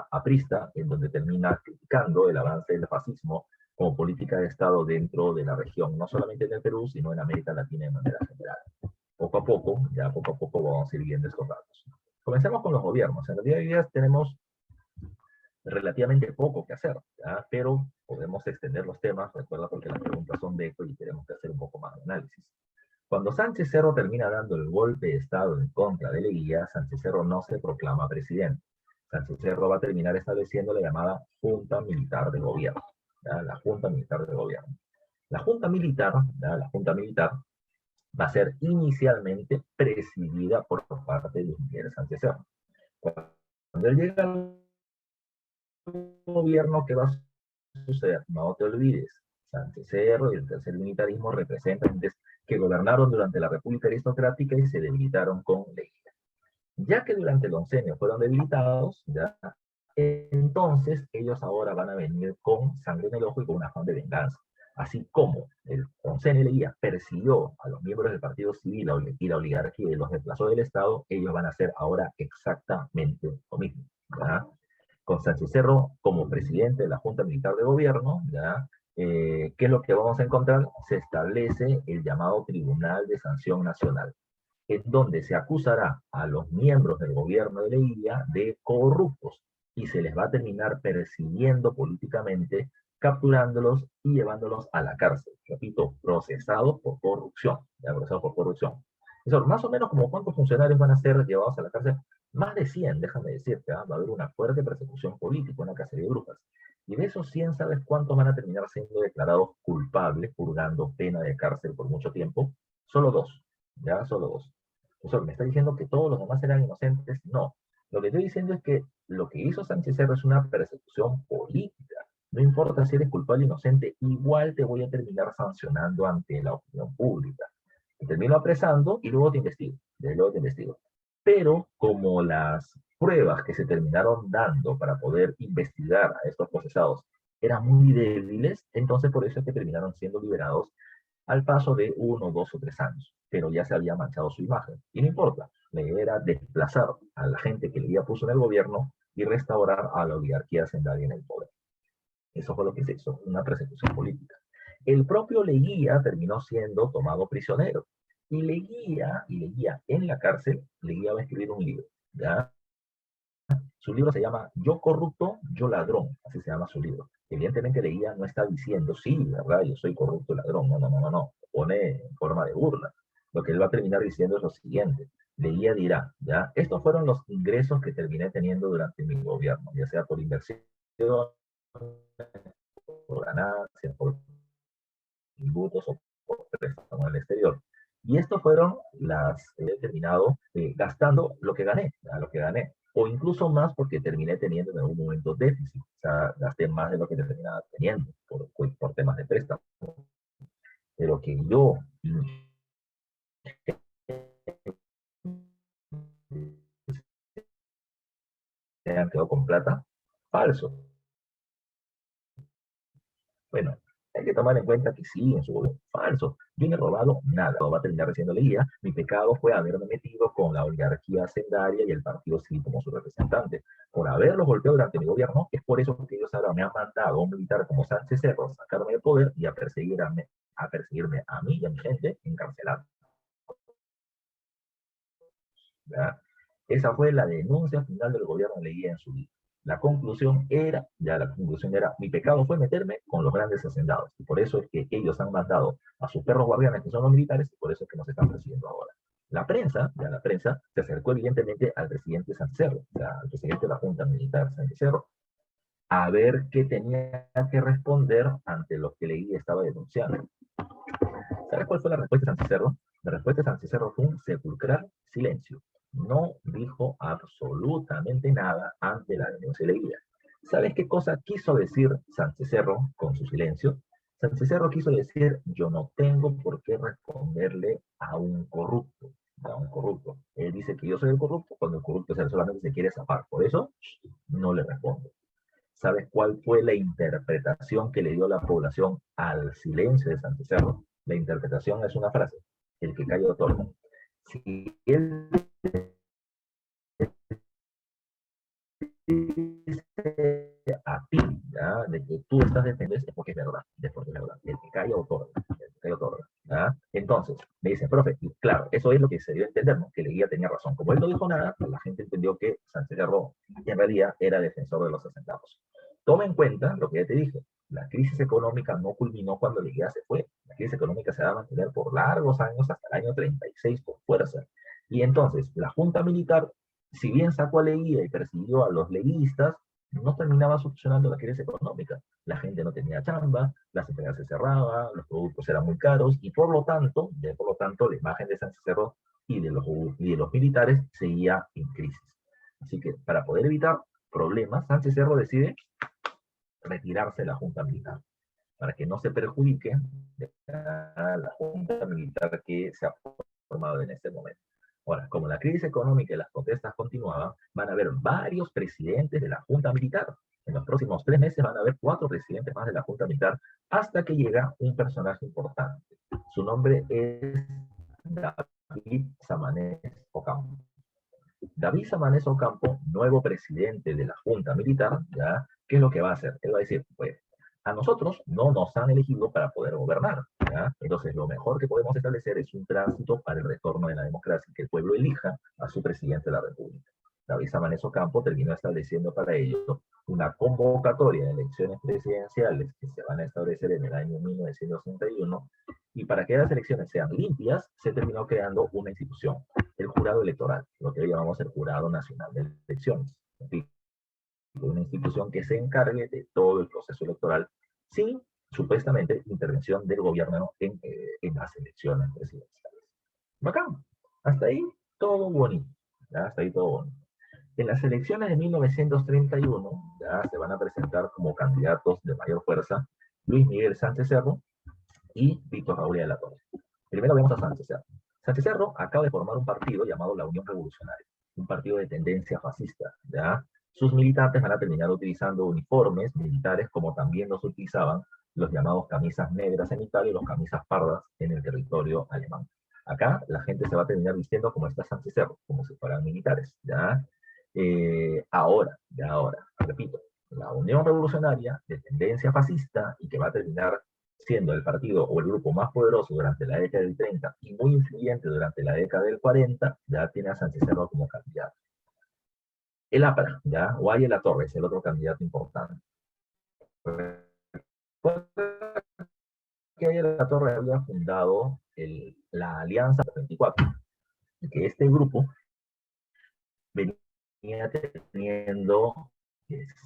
Speaker 1: aprista, en donde termina criticando el avance del fascismo como política de Estado dentro de la región, no solamente en el Perú, sino en América Latina de manera general. Poco a poco, ya poco a poco vamos a ir viendo estos datos. Comencemos con los gobiernos. En el día de hoy tenemos relativamente poco que hacer, ¿ya? Pero podemos extender los temas, recuerda, porque las preguntas son de eco y tenemos que hacer un poco más de análisis. Cuando Sánchez Cerro termina dando el golpe de Estado en contra de Leguía, Sánchez Cerro no se proclama presidente. Sánchez Cerro va a terminar estableciendo la llamada Junta Militar de Gobierno, ¿ya? La Junta Militar de Gobierno. La Junta Militar, ¿ya? La Junta Militar va a ser inicialmente presidida por parte de Luis Miguel Sánchez Cerro. Cuando él llega al gobierno, ¿qué va a suceder? No te olvides, Sánchez Cerro y el tercer militarismo representan que gobernaron durante la República Aristocrática y se debilitaron con Leguía. Ya que durante el oncenio fueron debilitados, ¿ya? Entonces ellos ahora van a venir con sangre en el ojo y con un afán de venganza. Así como el oncenio Leguía persiguió a los miembros del Partido Civil y la oligarquía y los desplazó del Estado, ellos van a hacer ahora exactamente lo mismo, ¿ya? Con Sánchez Cerro como presidente de la Junta Militar de Gobierno, ¿ya? ¿Qué es lo que vamos a encontrar? Se establece el llamado Tribunal de Sanción Nacional, en donde se acusará a los miembros del gobierno de Leguía de corruptos y se les va a terminar persiguiendo políticamente, capturándolos y llevándolos a la cárcel. Repito, procesados por corrupción. ¿Ya? Procesados por corrupción. Eso, más o menos como cuántos funcionarios van a ser llevados a la cárcel. Más de 100, déjame decirte, ¿eh? Va a haber una fuerte persecución política, una cacería de brujas. Y de esos 100, ¿sabes cuántos van a terminar siendo declarados culpables, purgando pena de cárcel por mucho tiempo? Solo dos, ya solo dos. Profesor, ¿me está diciendo que todos los demás eran inocentes? No. Lo que estoy diciendo es que lo que hizo Sánchez Cerro es una persecución política. No importa si eres culpable o inocente, igual te voy a terminar sancionando ante la opinión pública. Te termino apresando y luego te investigo. Luego te investigo. Pero como las pruebas que se terminaron dando para poder investigar a estos procesados eran muy débiles, entonces por eso es que terminaron siendo liberados al paso de 1, 2 o 3 años, pero ya se había manchado su imagen. Y no importa, la idea era desplazar a la gente que Leguía puso en el gobierno y restaurar a la oligarquía hacendaria en el poder. Eso fue lo que se hizo, una persecución política. El propio Leguía terminó siendo tomado prisionero. Y Leguía en la cárcel, Leguía va a escribir un libro, ¿ya? Su libro se llama Yo corrupto, yo ladrón, así se llama su libro. Evidentemente Leguía no está diciendo, sí, verdad, yo soy corrupto ladrón, no, no, no, no, no, pone en forma de burla. Lo que él va a terminar diciendo es lo siguiente, Leguía dirá, ya, estos fueron los ingresos que terminé teniendo durante mi gobierno, ya sea por inversión, por ganancias, por tributos o por préstamos en el exterior. Y estos fueron las he terminado gastando lo que gané, lo que gané. O incluso más porque terminé teniendo en algún momento déficit. O sea, gasté más de lo que terminaba teniendo por temas de préstamo. Pero que yo se hayan quedado con plata, falso. Bueno, hay que tomar en cuenta que sí, en su gobierno, falso. Yo no he robado nada, va a terminar recién leía. Mi pecado fue haberme metido con la oligarquía hacendaria y el partido civil como su representante. Por haberlos golpeado durante mi gobierno, es por eso que ellos ahora me han mandado a un militar como Sánchez Cerro a sacarme del poder y a perseguirme a mí y a mi gente encarcelado. ¿Ya? Esa fue la denuncia final del gobierno de Leguía en su vida. La conclusión era, mi pecado fue meterme con los grandes hacendados. Y por eso es que ellos han mandado a sus perros guardianes, que son los militares, y por eso es que nos están persiguiendo ahora. La prensa se acercó evidentemente al presidente Sánchez Cerro, al presidente de la Junta Militar Sánchez Cerro, a ver qué tenía que responder ante lo que Leguía estaba denunciando. ¿Sabes cuál fue la respuesta de Sánchez Cerro? La respuesta de Sánchez Cerro fue un sepulcral silencio. No dijo absolutamente nada ante la denuncia de Leguía. ¿Sabes qué cosa quiso decir Sánchez Cerro con su silencio? Sánchez Cerro quiso decir, yo no tengo por qué responderle a un corrupto. A un corrupto. Él dice que yo soy el corrupto cuando el corrupto solamente se quiere zafar. Por eso, no le respondo. ¿Sabes cuál fue la interpretación que le dio la población al silencio de Sánchez Cerro? La interpretación es una frase, el que calla otorga. Si él dice decirte a ti, ¿ya? De que tú estás defendiendo es porque es verdad, es porque es verdad. El que calla otorga, el que calla otorga, ¿ya? Entonces, me dicen, profe, y claro, eso es lo que se dio a entender, ¿no? Que Leguía tenía razón. Como él no dijo nada, pues la gente entendió que Sánchez Cerro en realidad era defensor de los hacendados. Toma en cuenta lo que ya te dije, la crisis económica no culminó cuando Leguía se fue. La crisis económica se va a mantener por largos años, hasta el año 36 con fuerza. Y entonces, la Junta Militar, si bien sacó a Leguía y persiguió a los leguistas, no terminaba solucionando la crisis económica. La gente no tenía chamba, las empresas se cerraban, los productos eran muy caros, y por lo tanto, la imagen de Sánchez Cerro y de los militares seguía en crisis. Así que, para poder evitar problemas, Sánchez Cerro decide retirarse de la Junta Militar, para que no se perjudique a la Junta Militar que se ha formado en este momento. Ahora, como la crisis económica y las protestas continuaban, van a haber varios presidentes de la Junta Militar. En los próximos 3 meses van a haber 4 presidentes más de la Junta Militar, hasta que llega un personaje importante. Su nombre es David Samanez Ocampo. David Samanez Ocampo, nuevo presidente de la Junta Militar, ¿ya? ¿Qué es lo que va a hacer? Él va a decir, pues, a nosotros no nos han elegido para poder gobernar, ¿ya? Entonces, lo mejor que podemos establecer es un tránsito para el retorno de la democracia, que el pueblo elija a su presidente de la República. David Samanez Ocampo terminó estableciendo para ello una convocatoria de elecciones presidenciales que se van a establecer en el año 1961, y para que las elecciones sean limpias, se terminó creando una institución, el jurado electoral, lo que hoy llamamos el Jurado Nacional de Elecciones. Una institución que se encargue de todo el proceso electoral sin, supuestamente, intervención del gobierno en las elecciones presidenciales. Bacán. Hasta ahí todo bonito. ¿Ya? Hasta ahí todo bonito. En las elecciones de 1931, ya se van a presentar como candidatos de mayor fuerza Luis Miguel Sánchez Cerro y Víctor Raúl de la Torre. Primero vemos a Sánchez Cerro. Sánchez Cerro acaba de formar un partido llamado la Unión Revolucionaria, un partido de tendencia fascista, ¿ya? Sus militantes van a terminar utilizando uniformes militares, como también los utilizaban los llamados camisas negras en Italia y los camisas pardas en el territorio alemán. Acá la gente se va a terminar vistiendo como está Sánchez Cerro, como si fueran militares, ¿ya? Ahora, repito, la Unión Revolucionaria de tendencia fascista y que va a terminar siendo el partido o el grupo más poderoso durante la década del 30 y muy influyente durante la década del 40, ya tiene a Sánchez Cerro como candidato. El APRA, ya, Guay La Torre es el otro candidato importante. Que La Torre había fundado la Alianza 24, que este grupo venía teniendo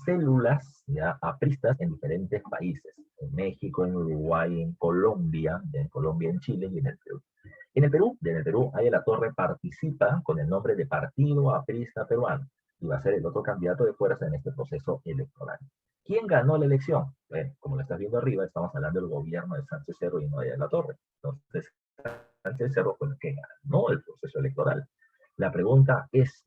Speaker 1: células ya apristas en diferentes países, en México, en Uruguay, en Colombia, en Chile y en el Perú. En el Perú, Aya La Torre participa con el nombre de Partido Aprista Peruano y va a ser el otro candidato de fuerza en este proceso electoral. ¿Quién ganó la elección? Bueno, como lo estás viendo arriba, estamos hablando del gobierno de Sánchez Cerro y no de La Torre. Entonces, Sánchez Cerro fue el que ganó el proceso electoral. La pregunta es,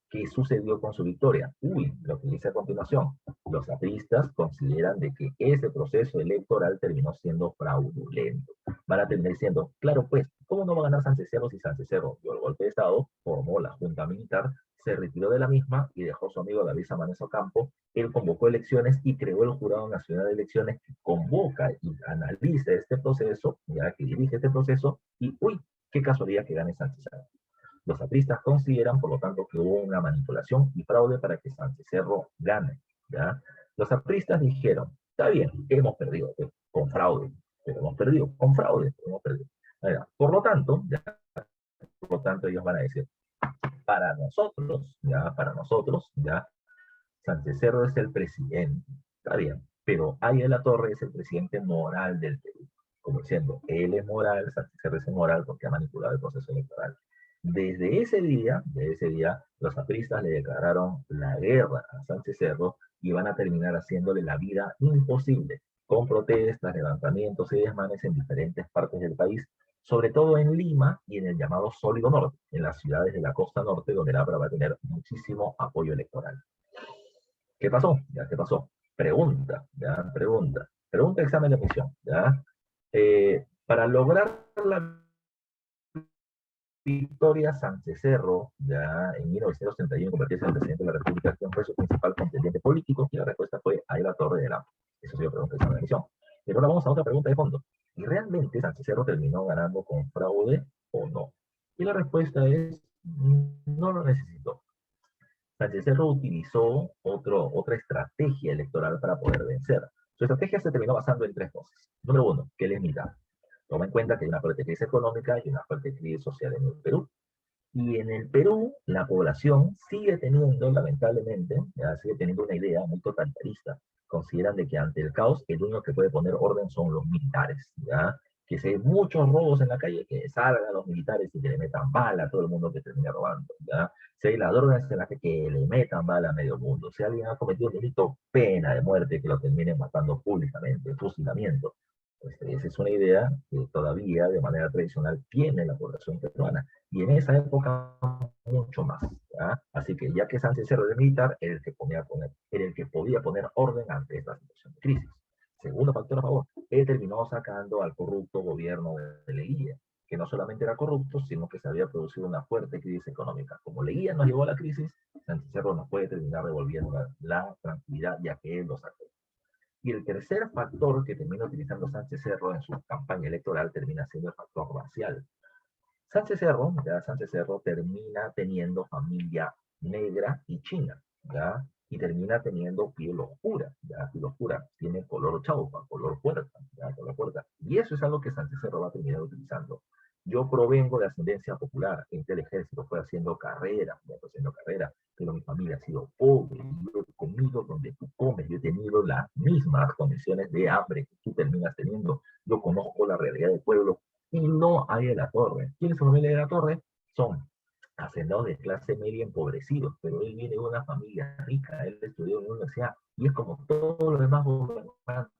Speaker 1: ¿qué sucedió con su victoria? Lo que dice a continuación. Los apristas consideran de que ese proceso electoral terminó siendo fraudulento. Van a terminar diciendo, claro pues, ¿cómo no va a ganar Sánchez Cerro si Sánchez Cerro dio el golpe de Estado, formó la Junta Militar, se retiró de la misma y dejó a su amigo David Samanez Ocampo? Él convocó elecciones y creó el Jurado Nacional de Elecciones que convoca y analiza este proceso, ya que dirige este proceso, y qué casualidad que gane Sánchez Cerro. Los apristas consideran, por lo tanto, que hubo una manipulación y fraude para que Sánchez Cerro gane, ¿ya? Los apristas dijeron, está bien, hemos perdido con fraude, pero hemos perdido con fraude, pero hemos perdido. Por lo tanto, ellos van a decir, para nosotros, Sánchez Cerro es el presidente, está bien, pero Aya La Torre es el presidente moral del Perú. Como diciendo, él es moral, Sánchez Cerro es moral porque ha manipulado el proceso electoral. Desde ese día, los apristas le declararon la guerra a Sánchez Cerro y van a terminar haciéndole la vida imposible, con protestas, levantamientos y desmanes en diferentes partes del país, sobre todo en Lima y en el llamado Sólido Norte, en las ciudades de la costa norte, donde el APRA va a tener muchísimo apoyo electoral. ¿Qué pasó? ¿Qué pasó? Pregunta examen de admisión, ¿ya? Para lograr la Victoria Sánchez Cerro, ya en 1931, convertirse en presidente de la República, ¿quién fue su principal contendiente político? Y la respuesta fue Ahí la Torre de la. Eso se lo pregunta en la emisión. Pero ahora vamos a otra pregunta de fondo. ¿Y realmente Sánchez Cerro terminó ganando con fraude o no? Y la respuesta es, no lo necesitó. Sánchez Cerro utilizó otra estrategia electoral para poder vencer. Su estrategia se terminó basando en tres cosas. Número uno, que él es militar. Toma en cuenta que hay una fuerte crisis económica y una fuerte crisis social en el Perú. Y en el Perú, la población sigue teniendo, lamentablemente, sigue teniendo una idea muy totalitarista. Consideran de que ante el caos, el único que puede poner orden son los militares, ¿ya? Que si hay muchos robos en la calle, que salgan los militares y que le metan bala a todo el mundo que termine robando, ¿ya? Si hay ladrones en la que le metan bala a medio mundo. Si alguien ha cometido un delito, pena de muerte, que lo terminen matando públicamente, fusilamiento. Esa es una idea que todavía, de manera tradicional, tiene la población peruana. Y en esa época, mucho más. ¿Ya? Así que, ya que Sánchez Cerro era militar, era el que podía poner orden ante esta situación de crisis. Segundo factor a favor, él terminó sacando al corrupto gobierno de Leguía, que no solamente era corrupto, sino que se había producido una fuerte crisis económica. Como Leguía nos llevó a la crisis, Sánchez Cerro no puede terminar devolviendo la tranquilidad, ya que él lo sacó. Y el tercer factor que termina utilizando Sánchez Cerro en su campaña electoral termina siendo el factor racial. Sánchez Cerro termina teniendo familia negra y china, ¿ya? Y termina teniendo piel oscura, ¿ya? Piel oscura, tiene color chaufa, color puerta, ¿ya? Color puerta. Y eso es algo que Sánchez Cerro va a terminar utilizando. Yo provengo de ascendencia popular, entré al ejército, fue haciendo carrera, pero mi familia ha sido pobre, yo he comido donde tú comes, yo he tenido las mismas condiciones de hambre que tú terminas teniendo, yo conozco la realidad del pueblo, y no hay de la Torre. ¿Quiénes son los de la Torre? Son hacendados de clase media empobrecidos, pero él viene de una familia rica, él estudió en una universidad, y es como todos los demás gobernantes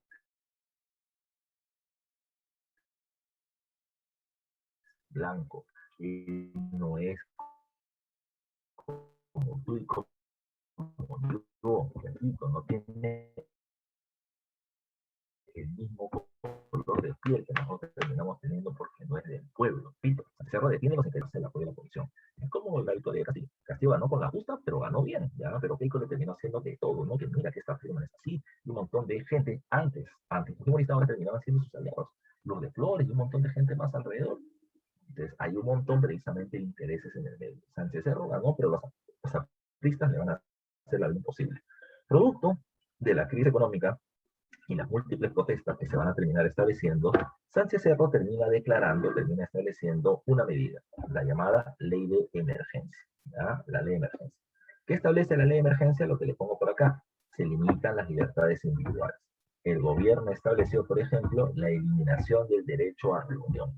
Speaker 1: blancos, él no es como tú y como yo, repito, no tiene el mismo color de piel que nosotros terminamos teniendo porque no es del pueblo. Repito, Cerro defiende los intereses del apoyo de la oposición. Es como la victoria de Castillo. Castillo ganó con la justa, pero ganó bien, ¿ya? Pero Keiko le terminó haciendo de todo, ¿no? Que mira que esta firma es así, y un montón de gente antes, los ahora terminaban siendo sus aliados. Los de Flores y un montón de gente más alrededor. Entonces, hay un montón precisamente de intereses en el medio. Sánchez Cerro ganó, pero los artistas le van a hacer algo imposible. Producto de la crisis económica y las múltiples protestas que se van a terminar estableciendo, Sánchez Cerro termina estableciendo una medida, la llamada ley de emergencia, ¿ya? La ley de emergencia. ¿Qué establece la ley de emergencia? Lo que le pongo por acá, se limitan las libertades individuales. El gobierno estableció, por ejemplo, la eliminación del derecho a reunión.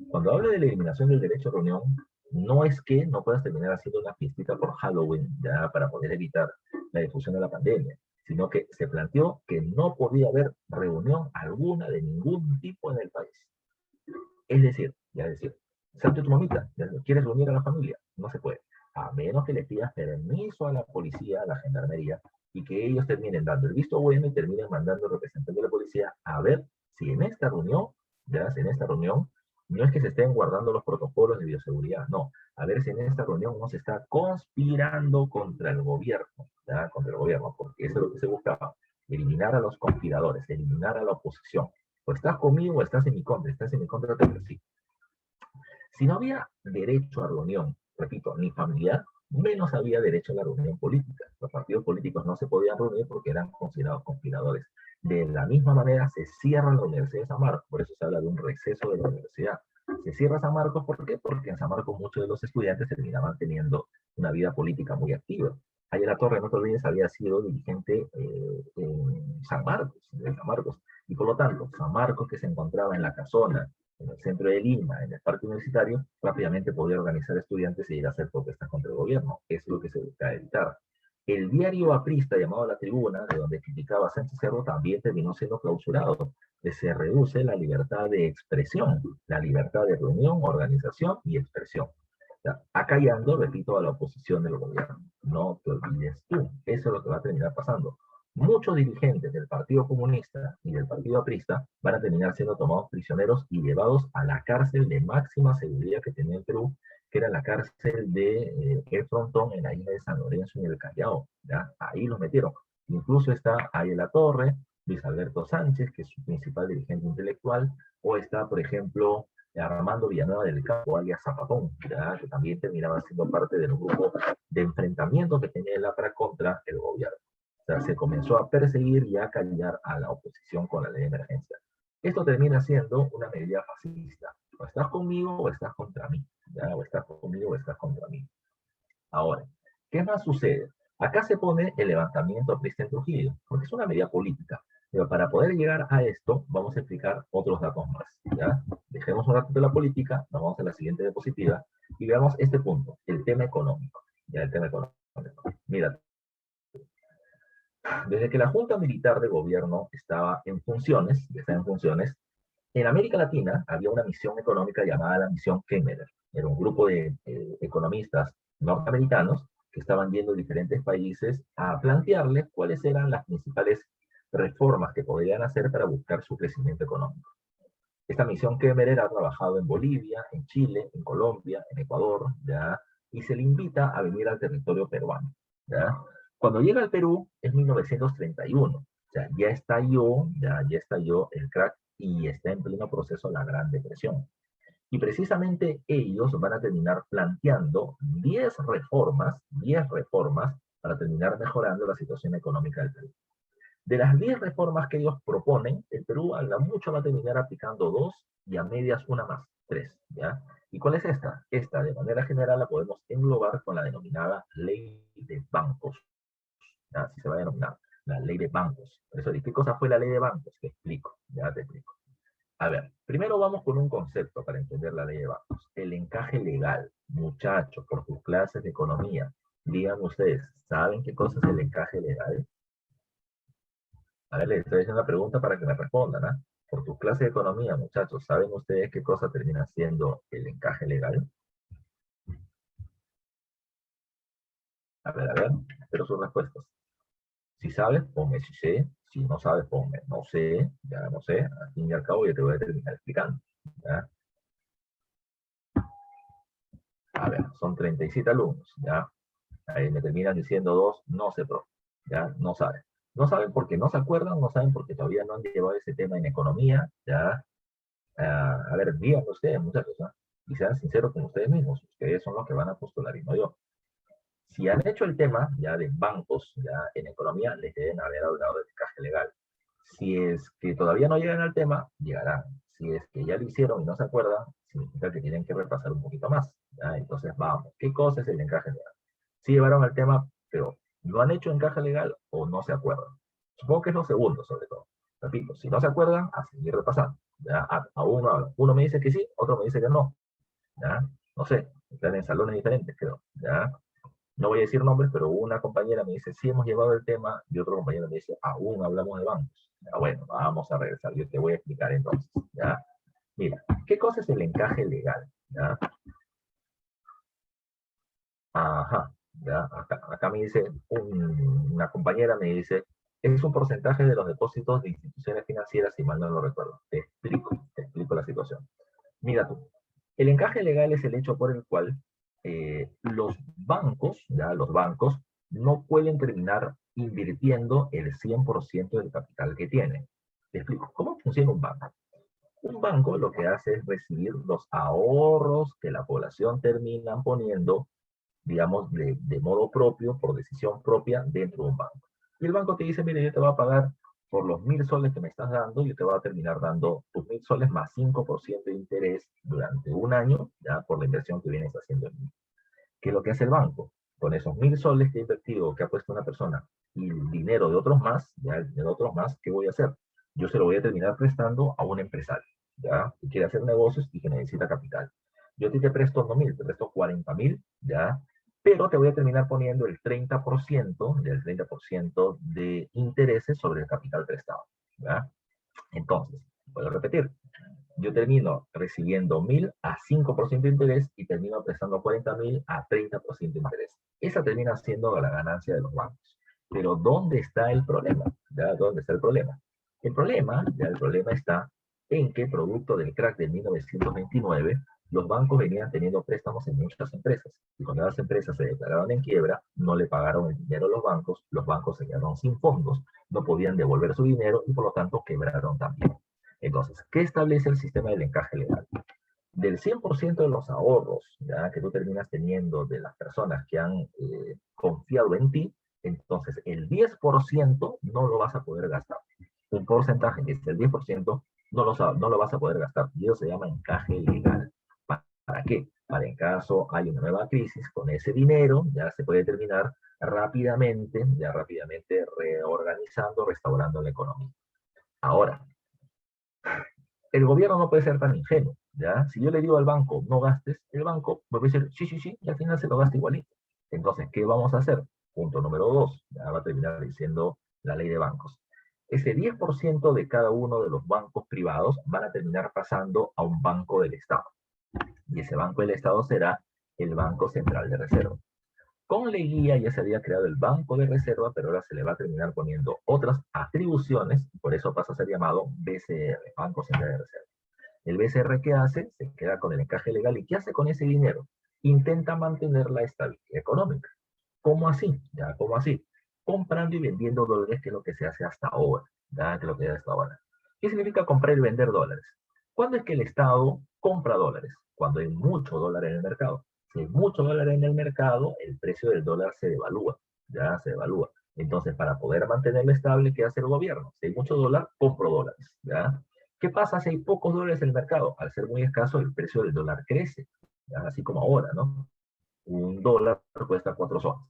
Speaker 1: Cuando hablo de la eliminación del derecho a reunión, no es que no puedas terminar haciendo una fiestita por Halloween, ya para poder evitar la difusión de la pandemia, sino que se planteó que no podía haber reunión alguna de ningún tipo en el país. Es decir, salte tu mamita, ¿quieres reunir a la familia? No se puede, a menos que le pidas permiso a la policía, a la gendarmería, y que ellos terminen dando el visto bueno y terminen mandando al representante de la policía a ver si en esta reunión, no es que se estén guardando los protocolos de bioseguridad, no, a ver si en esta reunión no se está conspirando contra el gobierno, ¿ya? Contra el gobierno, porque eso es lo que se buscaba, eliminar a los conspiradores, eliminar a la oposición. O estás conmigo o estás en mi contra, te persigo. Si no había derecho a reunión, repito, ni familiar, menos había derecho a la reunión política. Los partidos políticos no se podían reunir porque eran considerados conspiradores. De la misma manera se cierra la Universidad de San Marcos, por eso se habla de un receso de la universidad. Se cierra San Marcos, ¿por qué? Porque en San Marcos muchos de los estudiantes terminaban teniendo una vida política muy activa. Ayer La Torre, en otros días, había sido dirigente en San Marcos, y por lo tanto, San Marcos, que se encontraba en la casona, en el centro de Lima, en el parque universitario, rápidamente podía organizar estudiantes y ir a hacer protestas contra el gobierno. Eso es lo que se busca evitar. El diario aprista llamado La Tribuna, de donde criticaba a Sánchez Cerro, también terminó siendo clausurado. Se reduce la libertad de expresión, la libertad de reunión, organización y expresión. Acallando, repito, a la oposición del gobierno. No te olvides tú. Eso es lo que va a terminar pasando. Muchos dirigentes del Partido Comunista y del Partido Aprista van a terminar siendo tomados prisioneros y llevados a la cárcel de máxima seguridad que tenía el Perú, que era la cárcel de El Frontón en la isla de San Lorenzo en el Callao. ¿Ya? Ahí los metieron. Incluso está ahí La Torre, Luis Alberto Sánchez, que es su principal dirigente intelectual, o está, por ejemplo, Armando Villanueva del Campo, alias Zapatón, ¿ya? Que también terminaba siendo parte del grupo de enfrentamiento que tenía el APRA contra el gobierno. O sea, se comenzó a perseguir y a callar a la oposición con la ley de emergencia. Esto termina siendo una medida fascista. O estás conmigo o estás contra mí. ¿Ya? O estás conmigo o estás contra mí. Ahora, ¿qué más sucede? Acá se pone el levantamiento aprista en Trujillo, porque es una medida política. Pero para poder llegar a esto, vamos a explicar otros datos más. ¿Ya? Dejemos un rato de la política, nos vamos a la siguiente diapositiva y veamos este punto, el tema económico. Ya, el tema económico. Mira, desde que la Junta Militar de Gobierno estaba en funciones, en América Latina había una misión económica llamada la Misión Kemmerer. Era un grupo de economistas norteamericanos que estaban yendo a diferentes países a plantearles cuáles eran las principales reformas que podrían hacer para buscar su crecimiento económico. Esta misión Kemmerer ha trabajado en Bolivia, en Chile, en Colombia, en Ecuador, ¿ya? Y se le invita a venir al territorio peruano. ¿Ya? Cuando llega al Perú es 1931, o sea, ya estalló el crack y está en pleno proceso la Gran Depresión. Y precisamente ellos van a terminar planteando 10 reformas para terminar mejorando la situación económica del Perú. De las 10 reformas que ellos proponen, el Perú a la mucho va a terminar aplicando 2 y a medias una más, 3, ¿ya? ¿Y cuál es esta? Esta, de manera general, la podemos englobar con la denominada ley de bancos, ¿ya? Así se va a denominar, la ley de bancos. Por eso, ¿qué cosa fue la ley de bancos? Te explico, ya te explico. A ver, primero vamos con un concepto para entender la ley de bancos. El encaje legal. Muchachos, por sus clases de economía, digan ustedes, ¿saben qué cosa es el encaje legal? A ver, les estoy haciendo una pregunta para que me respondan, ¿ah? Por tu clase de economía, muchachos, ¿saben ustedes qué cosa termina siendo el encaje legal? A ver, espero sus respuestas. Si sabes, ponme si sé. Si no sabes, ponme no sé. Ya no sé. Al fin y al cabo, yo te voy a terminar explicando. ¿Ya? A ver, son 37 alumnos. ¿Ya? Ahí me terminan diciendo dos, no sé, profe. ¿Ya? No saben. No saben porque no se acuerdan, no saben porque todavía no han llevado ese tema en economía. ¿Ya? A ver, díganme ustedes, muchachos, ¿no? Y sean sinceros con ustedes mismos. Ustedes son los que van a postular y no yo. Si han hecho el tema ya de bancos, ya en economía, les deben haber hablado del encaje legal. Si es que todavía no llegan al tema, llegarán. Si es que ya lo hicieron y no se acuerdan, significa que tienen que repasar un poquito más. ¿Ya? Entonces, vamos, ¿qué cosa es el encaje legal? Sí llevaron al tema, pero no han hecho encaje legal o no se acuerdan. Supongo que es lo segundo, sobre todo. Repito, si no se acuerdan, a seguir repasando. ¿Ya? A uno me dice que sí, otro me dice que no. ¿Ya? No sé, están en salones diferentes, creo. ¿Ya? No voy a decir nombres, pero una compañera me dice, sí hemos llevado el tema, y otro compañero me dice, aún hablamos de bancos. Ya, bueno, vamos a regresar, yo te voy a explicar entonces. ¿Ya? Mira, ¿qué cosa es el encaje legal? ¿Ya? Ajá, ¿ya? Acá me dice, una compañera me dice, es un porcentaje de los depósitos de instituciones financieras, si mal no lo recuerdo. Te explico la situación. Mira tú, el encaje legal es el hecho por el cual los bancos, ya los bancos, no pueden terminar invirtiendo el 100% del capital que tienen. Te explico, ¿cómo funciona un banco? Un banco lo que hace es recibir los ahorros que la población termina poniendo, digamos, de modo propio, por decisión propia, dentro de un banco. Y el banco te dice, mire, yo te voy a pagar por los 1.000 soles que me estás dando, yo te voy a terminar dando tus 1.000 soles más 5% de interés durante un año, ya, por la inversión que vienes haciendo en mí. ¿Qué es lo que hace el banco? Con esos 1.000 soles que ha invertido, que ha puesto una persona, y el dinero de otros más, ya, el dinero de otros más, ¿qué voy a hacer? Yo se lo voy a terminar prestando a un empresario, ya, que quiere hacer negocios y que necesita capital. Yo a ti te presto 1.000, te presto 40.000, ya, pero te voy a terminar poniendo el 30%, del 30% de intereses sobre el capital prestado, ¿ya? Entonces, voy a repetir, yo termino recibiendo 1.000 a 5% de interés y termino prestando 40.000 a 30% de interés. Esa termina siendo la ganancia de los bancos. Pero ¿dónde está el problema? ¿Ya? ¿Dónde está el problema? El problema está en que producto del crack de 1929, los bancos venían teniendo préstamos en muchas empresas. Y cuando las empresas se declararon en quiebra, no le pagaron el dinero a los bancos se quedaron sin fondos, no podían devolver su dinero y por lo tanto quebraron también. Entonces, ¿qué establece el sistema del encaje legal? Del 100% de los ahorros, ¿ya? Que tú terminas teniendo de las personas que han confiado en ti, entonces el 10% no lo vas a poder gastar. Un porcentaje que es el 10% no lo vas a poder gastar. Y eso se llama encaje legal. ¿Para qué? Para en caso hay una nueva crisis, con ese dinero ya se puede terminar ya rápidamente reorganizando, restaurando la economía. Ahora, el gobierno no puede ser tan ingenuo, ¿ya? Si yo le digo al banco, no gastes, el banco me puede decir, sí, sí, sí, y al final se lo gasta igualito. Entonces, ¿qué vamos a hacer? Punto número 2, ya va a terminar diciendo la ley de bancos. Ese 10% de cada uno de los bancos privados van a terminar pasando a un banco del Estado. Y ese banco del Estado será el Banco Central de Reserva. Con Leguía ya se había creado el Banco de Reserva, pero ahora se le va a terminar poniendo otras atribuciones, por eso pasa a ser llamado BCR, Banco Central de Reserva. El BCR, ¿qué hace? Se queda con el encaje legal. ¿Y qué hace con ese dinero? Intenta mantener la estabilidad económica. ¿Cómo así? ¿Ya? ¿Cómo así? Comprando y vendiendo dólares, que es lo que se hace hasta ahora. ¿Ya? Que es lo que se hace hasta ahora. ¿Qué significa comprar y vender dólares? ¿Cuándo es que el Estado compra dólares? Cuando hay mucho dólar en el mercado. Si hay mucho dólar en el mercado, el precio del dólar se devalúa. Ya se devalúa. Entonces, para poder mantenerlo estable, ¿qué hace el gobierno? Si hay mucho dólar, compro dólares. ¿Ya? ¿Qué pasa si hay pocos dólares en el mercado? Al ser muy escaso, el precio del dólar crece. ¿Ya? Así como ahora, ¿no? Un dólar cuesta 4 soles.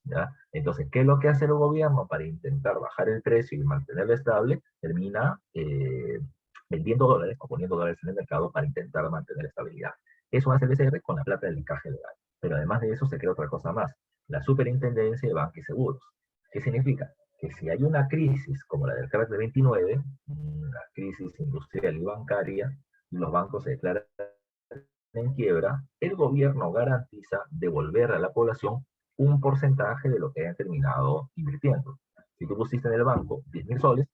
Speaker 1: ¿Ya? Entonces, ¿qué es lo que hace el gobierno para intentar bajar el precio y mantenerlo estable? Termina vendiendo dólares o poniendo dólares en el mercado para intentar mantener estabilidad. Eso hace el BCR con la plata del encaje legal. Pero además de eso se crea otra cosa más, la Superintendencia de Bancos y Seguros. ¿Qué significa? Que si hay una crisis como la del crack de 29, una crisis industrial y bancaria, los bancos se declaran en quiebra, el gobierno garantiza devolver a la población un porcentaje de lo que hayan terminado invirtiendo. Si tú pusiste en el banco 10.000 soles,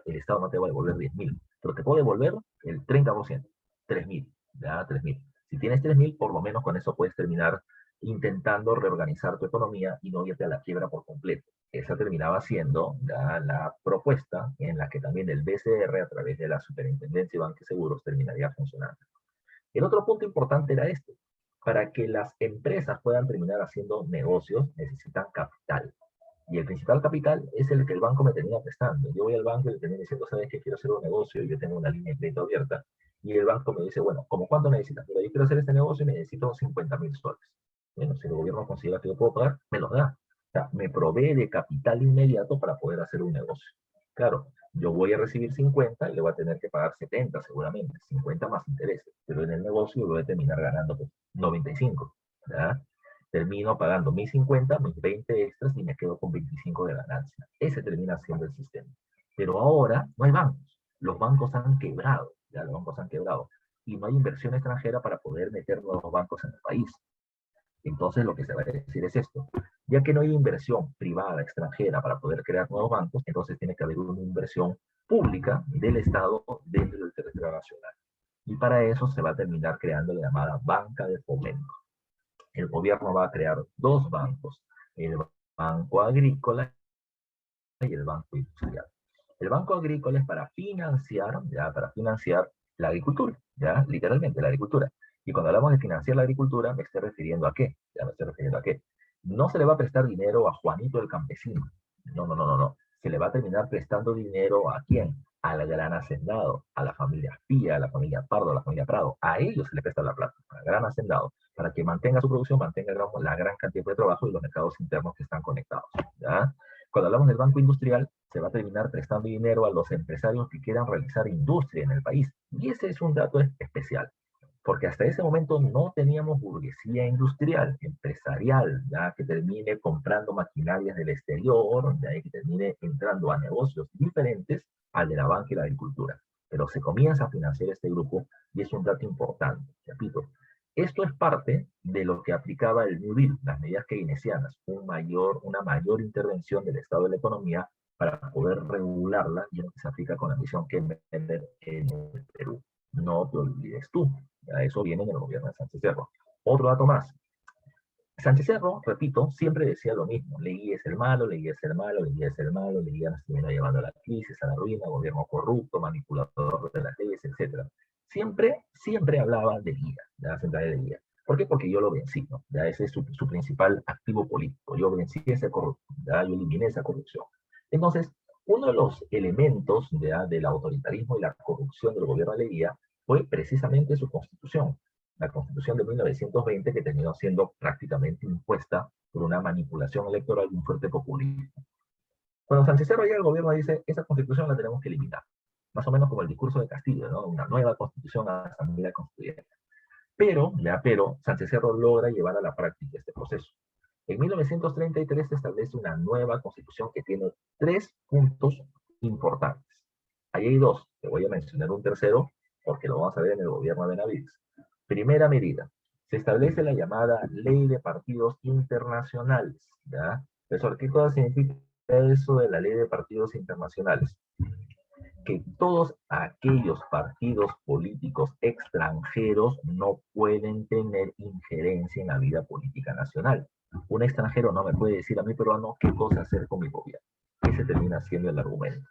Speaker 1: el Estado no te va a devolver 10.000, pero te puede devolver el 30%, 3.000, ya 3.000. Si tienes 3.000, por lo menos con eso puedes terminar intentando reorganizar tu economía y no irte a la quiebra por completo. Esa terminaba siendo la propuesta en la que también el BCR, a través de la Superintendencia de Bancos y Seguros, terminaría funcionando. El otro punto importante era este. Para que las empresas puedan terminar haciendo negocios, necesitan capital. Y el principal capital es el que el banco me termina prestando. Yo voy al banco y le termino diciendo, sabes que quiero hacer un negocio y yo tengo una línea de crédito abierta. Y el banco me dice, bueno, ¿cómo cuánto necesitas? Mira, yo quiero hacer este negocio y necesito 50.000 soles. Bueno, si el gobierno considera que yo puedo pagar, me los da. O sea, me provee de capital inmediato para poder hacer un negocio. Claro, yo voy a recibir 50 y le voy a tener que pagar 70 seguramente, 50 más intereses, pero en el negocio voy a terminar ganando pues, 95, ¿ya? Termino pagando mis 50, mis 20 extras y me quedo con 25 de ganancia. Ese termina siendo el sistema. Pero ahora no hay bancos. Los bancos han quebrado, ya los bancos han quebrado. Y no hay inversión extranjera para poder meter nuevos bancos en el país. Entonces lo que se va a decir es esto. Ya que no hay inversión privada extranjera para poder crear nuevos bancos, entonces tiene que haber una inversión pública del Estado dentro del territorio nacional. Y para eso se va a terminar creando la llamada banca de fomento. El gobierno va a crear dos bancos, el Banco Agrícola y el Banco Industrial. El Banco Agrícola es para financiar la agricultura, ya, literalmente la agricultura. Y cuando hablamos de financiar la agricultura, me estoy refiriendo a qué, ya me estoy refiriendo a qué. No se le va a prestar dinero a Juanito el campesino. No, no, no, no, no. Se le va a terminar prestando dinero a quién? Al gran hacendado, a la familia Pía, a la familia Pardo, a la familia Prado. A ellos se le presta la plata, al gran hacendado, para que mantenga su producción, mantenga la gran cantidad de trabajo y los mercados internos que están conectados. ¿Ya? Cuando hablamos del banco industrial, se va a terminar prestando dinero a los empresarios que quieran realizar industria en el país. Y ese es un dato especial, porque hasta ese momento no teníamos burguesía industrial, empresarial, ya que termine comprando maquinarias del exterior, ya que termine entrando a negocios diferentes al de la banca y la agricultura. Pero se comienza a financiar este grupo y es un dato importante. Repito, Esto es parte de lo que aplicaba el New Deal, las medidas keynesianas, una mayor intervención del Estado de la economía para poder regularla, y es lo que se aplica con la misión Kennedy en el Perú. No te olvides tú, ya eso viene en el gobierno de Sánchez Cerro. Otro dato más. Sánchez Cerro, repito, siempre decía lo mismo. Leguía es el malo, Leguía es el malo, Leguía es el malo, Leguía nos termina llevando a la crisis, a la ruina, gobierno corrupto, manipulador de las leyes, etc. Siempre hablaba de Leguía, de la central de Leguía. ¿Por qué? Porque yo lo vencí, ¿no? Ya ese es su principal activo político. Yo vencí esa corrupción, ya yo eliminé esa corrupción. Entonces, uno de los elementos del autoritarismo y la corrupción del gobierno de Leguía fue precisamente su constitución, la Constitución de 1920, que terminó siendo prácticamente impuesta por una manipulación electoral y un fuerte populismo. Cuando Sánchez Cerro llega al gobierno dice, esa Constitución la tenemos que eliminar. Más o menos como el discurso de Castillo, ¿no? Una nueva Constitución a la Asamblea Constituyente. Pero Sánchez Cerro logra llevar a la práctica este proceso. En 1933 se establece una nueva Constitución que tiene 3 puntos importantes. Ahí hay 2, te voy a mencionar un tercero, porque lo vamos a ver en el gobierno de Benavides. Primera medida, se establece la llamada Ley de Partidos Internacionales, ¿ya? Profesor, ¿qué cosa significa eso de la Ley de Partidos Internacionales? Que todos aquellos partidos políticos extranjeros no pueden tener injerencia en la vida política nacional. Un extranjero no me puede decir a mí peruano qué cosa hacer con mi gobierno. Ese termina siendo el argumento.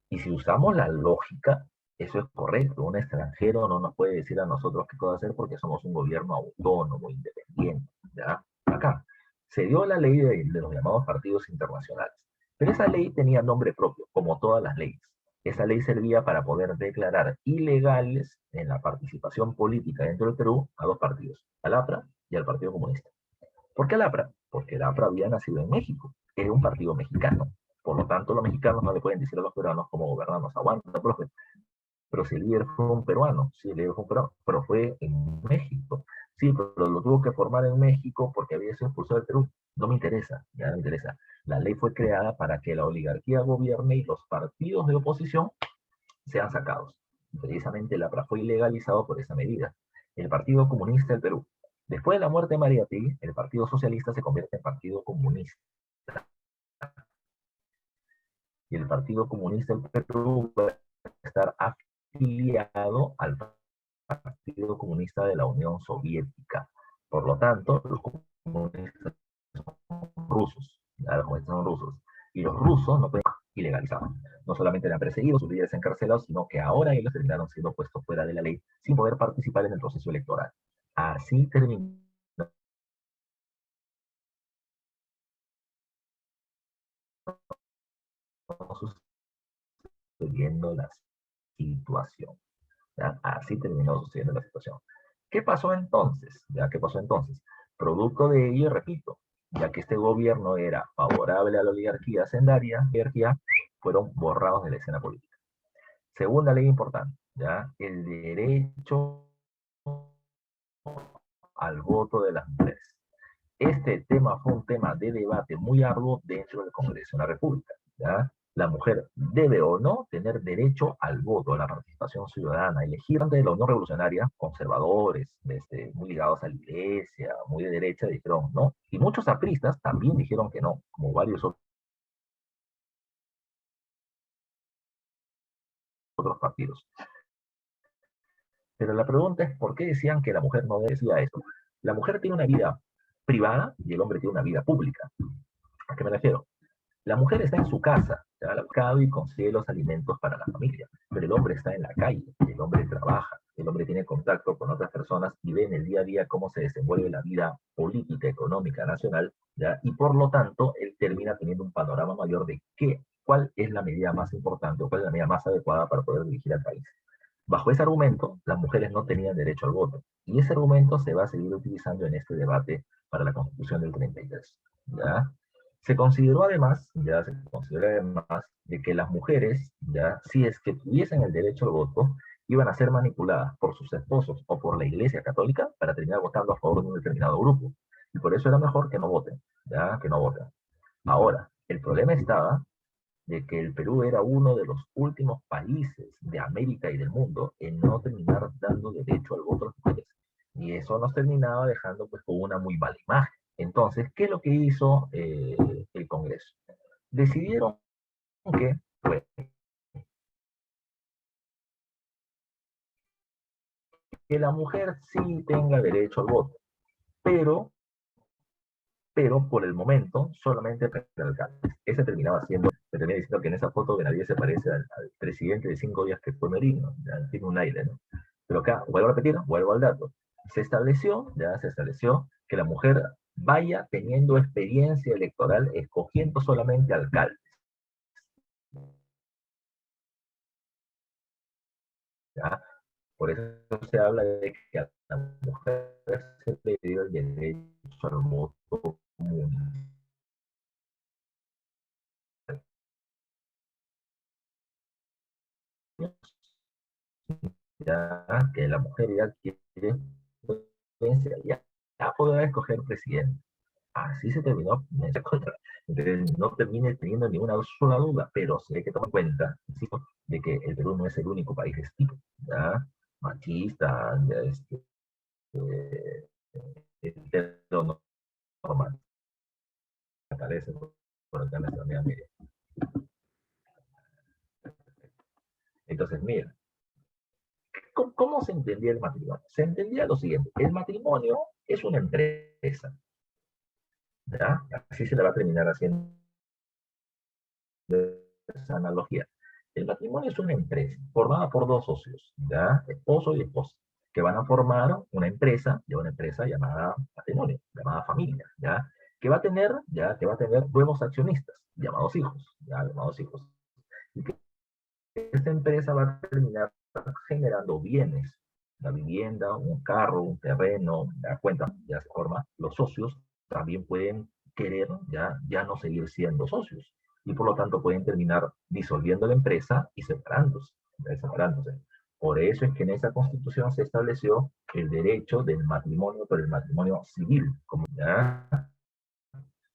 Speaker 1: Y si usamos la lógica, eso es correcto. Un extranjero no nos puede decir a nosotros qué cosa hacer porque somos un gobierno autónomo, independiente. ¿Ya? Acá se dio la ley de los llamados partidos internacionales. Pero esa ley tenía nombre propio, como todas las leyes. Esa ley servía para poder declarar ilegales en la participación política dentro del Perú a 2 partidos, al APRA y al Partido Comunista. ¿Por qué el APRA? Porque el APRA había nacido en México, era un partido mexicano. Por lo tanto, los mexicanos no le pueden decir a los peruanos cómo gobernarnos. Aguanta, profe. Pero si el líder fue un peruano, sí, el líder fue un peruano, pero fue en México. Sí, pero lo tuvo que formar en México porque había sido expulsado del Perú. No me interesa, ya no me interesa. La ley fue creada para que la oligarquía gobierne y los partidos de oposición sean sacados. Precisamente el APRA fue ilegalizado por esa medida. El Partido Comunista del Perú. Después de la muerte de Mariátegui, el Partido Socialista se convierte en Partido Comunista. Y el Partido Comunista del Perú va a estar afiliado al Partido Comunista de la Unión Soviética. Por lo tanto, los comunistas son rusos. Los comunistas son rusos. Y los rusos no pueden ilegalizar. No solamente eran perseguidos, sus líderes encarcelados, sino que ahora ellos terminaron siendo puestos fuera de la ley sin poder participar en el proceso electoral. Así terminó sucediendo la situación. ¿Ya? Así terminó sucediendo la situación. ¿Qué pasó entonces? ¿Ya? ¿Qué pasó entonces? Producto de ello, repito, ya que este gobierno era favorable a la oligarquía hacendaria, fueron borrados de la escena política. Segunda ley importante, ¿ya? El derecho al voto de las mujeres. Este tema fue un tema de debate muy arduo dentro del Congreso de la República, ¿ya? La mujer debe o no tener derecho al voto, a la participación ciudadana, elegir ante la Unión Revolucionaria, conservadores, muy ligados a la iglesia, muy de derecha, dijeron no. Y muchos apristas también dijeron que no, como varios otros partidos. Pero la pregunta es, ¿por qué decían que la mujer no decía eso? La mujer tiene una vida privada y el hombre tiene una vida pública. ¿A qué me refiero? La mujer está en su casa, ya la mercado y consigue los alimentos para la familia, pero el hombre está en la calle, el hombre trabaja, el hombre tiene contacto con otras personas y ve en el día a día cómo se desenvuelve la vida política, económica, nacional, ¿ya? Y por lo tanto, él termina teniendo un panorama mayor de cuál es la medida más importante o cuál es la medida más adecuada para poder dirigir al país. Bajo ese argumento, las mujeres no tenían derecho al voto, y ese argumento se va a seguir utilizando en este debate para la Constitución del 33, ¿ya? Se consideró además de que las mujeres, ya, si es que tuviesen el derecho al voto, iban a ser manipuladas por sus esposos o por la Iglesia Católica para terminar votando a favor de un determinado grupo. Y por eso era mejor que no voten, ya, que no voten. Ahora, el problema estaba de que el Perú era uno de los últimos países de América y del mundo en no terminar dando derecho al voto a las mujeres. Y eso nos terminaba dejando pues con una muy mala imagen. Entonces, ¿qué es lo que hizo el Congreso? Decidieron que, pues, que la mujer sí tenga derecho al voto, pero, pero por el momento solamente para el alcalde. Ese terminaba siendo, se termina diciendo que en esa foto Benavides se parece al presidente de 5 días que fue Merino, ya tiene un aire, ¿no? Pero acá, vuelvo a repetir, vuelvo al dato. Se estableció que la mujer vaya teniendo experiencia electoral escogiendo solamente alcaldes. ¿Ya? Por eso se habla de que a la mujer se le dio el derecho al voto municipal. Ya que la mujer ya quiere ya, ya podrá escoger presidente. Así se terminó esa contra. Entonces, no termine teniendo ninguna sola duda, pero sí hay que tomar en cuenta, insisto, de que el Perú no es el único país de este tipo, ¿ya? Machista, ya heteronormal, aparece por acá en nuestra amiga Miriam. Entonces, mira, ¿cómo se entendía el matrimonio? Se entendía lo siguiente, el matrimonio es una empresa, ¿ya? Así se le va a terminar haciendo esa analogía. El matrimonio es una empresa formada por dos socios, ¿ya? Esposo y esposa, que van a formar una empresa, ya una empresa llamada matrimonio, llamada familia, ¿ya? Que va a tener nuevos accionistas, llamados hijos, ¿ya? Llamados hijos. Y que esta empresa va a terminar generando bienes, la vivienda, un carro, un terreno, la cuenta ya se forma, los socios también pueden querer ya no seguir siendo socios y por lo tanto pueden terminar disolviendo la empresa y separándose. Por eso es que en esa constitución se estableció el derecho del matrimonio, pero el matrimonio civil, como ya,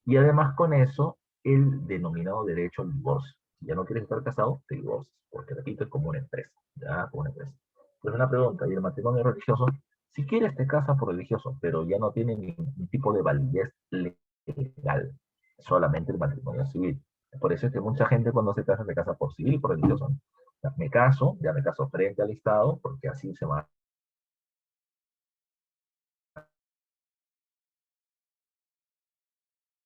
Speaker 1: y además con eso, el denominado derecho al divorcio. Si ya no quieres estar casado, te divorcias, porque repito, es como una empresa, ¿ya? Como una empresa. Pues una pregunta, ¿y el matrimonio religioso? Si quieres te casas por religioso, pero ya no tiene ningún tipo de validez legal, solamente el matrimonio civil. Por eso es que mucha gente cuando se casa por civil y por religioso. Ya me caso frente al Estado, porque así se va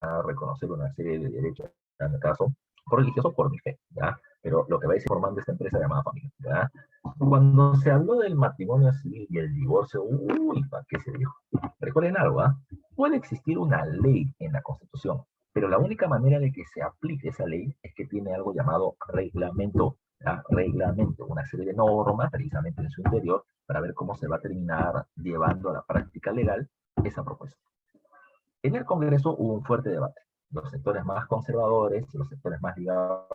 Speaker 1: a reconocer una serie de derechos, en el caso, por religioso, por mi fe, ¿ya? Pero lo que va a ir formando esta empresa llamada familia, ¿ya? Cuando se habló del matrimonio civil y el divorcio, uy, ¿para qué se dijo? Recuerden algo, ¿ah? Puede existir una ley en la Constitución, pero la única manera de que se aplique esa ley es que tiene algo llamado reglamento, ¿ya? Reglamento, una serie de normas precisamente en su interior para ver cómo se va a terminar llevando a la práctica legal esa propuesta. En el Congreso hubo un fuerte debate. Los sectores más conservadores y los sectores más ligados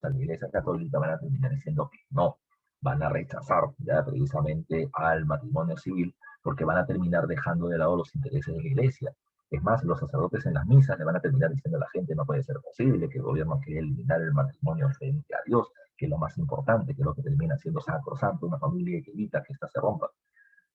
Speaker 1: a la Iglesia Católica van a terminar diciendo que no, van a rechazar ya precisamente al matrimonio civil porque van a terminar dejando de lado los intereses de la Iglesia. Es más, los sacerdotes en las misas le van a terminar diciendo a la gente no puede ser posible, que el gobierno quiere eliminar el matrimonio frente a Dios, que es lo más importante, que es lo que termina siendo sacrosanto, una familia que evita que ésta se rompa.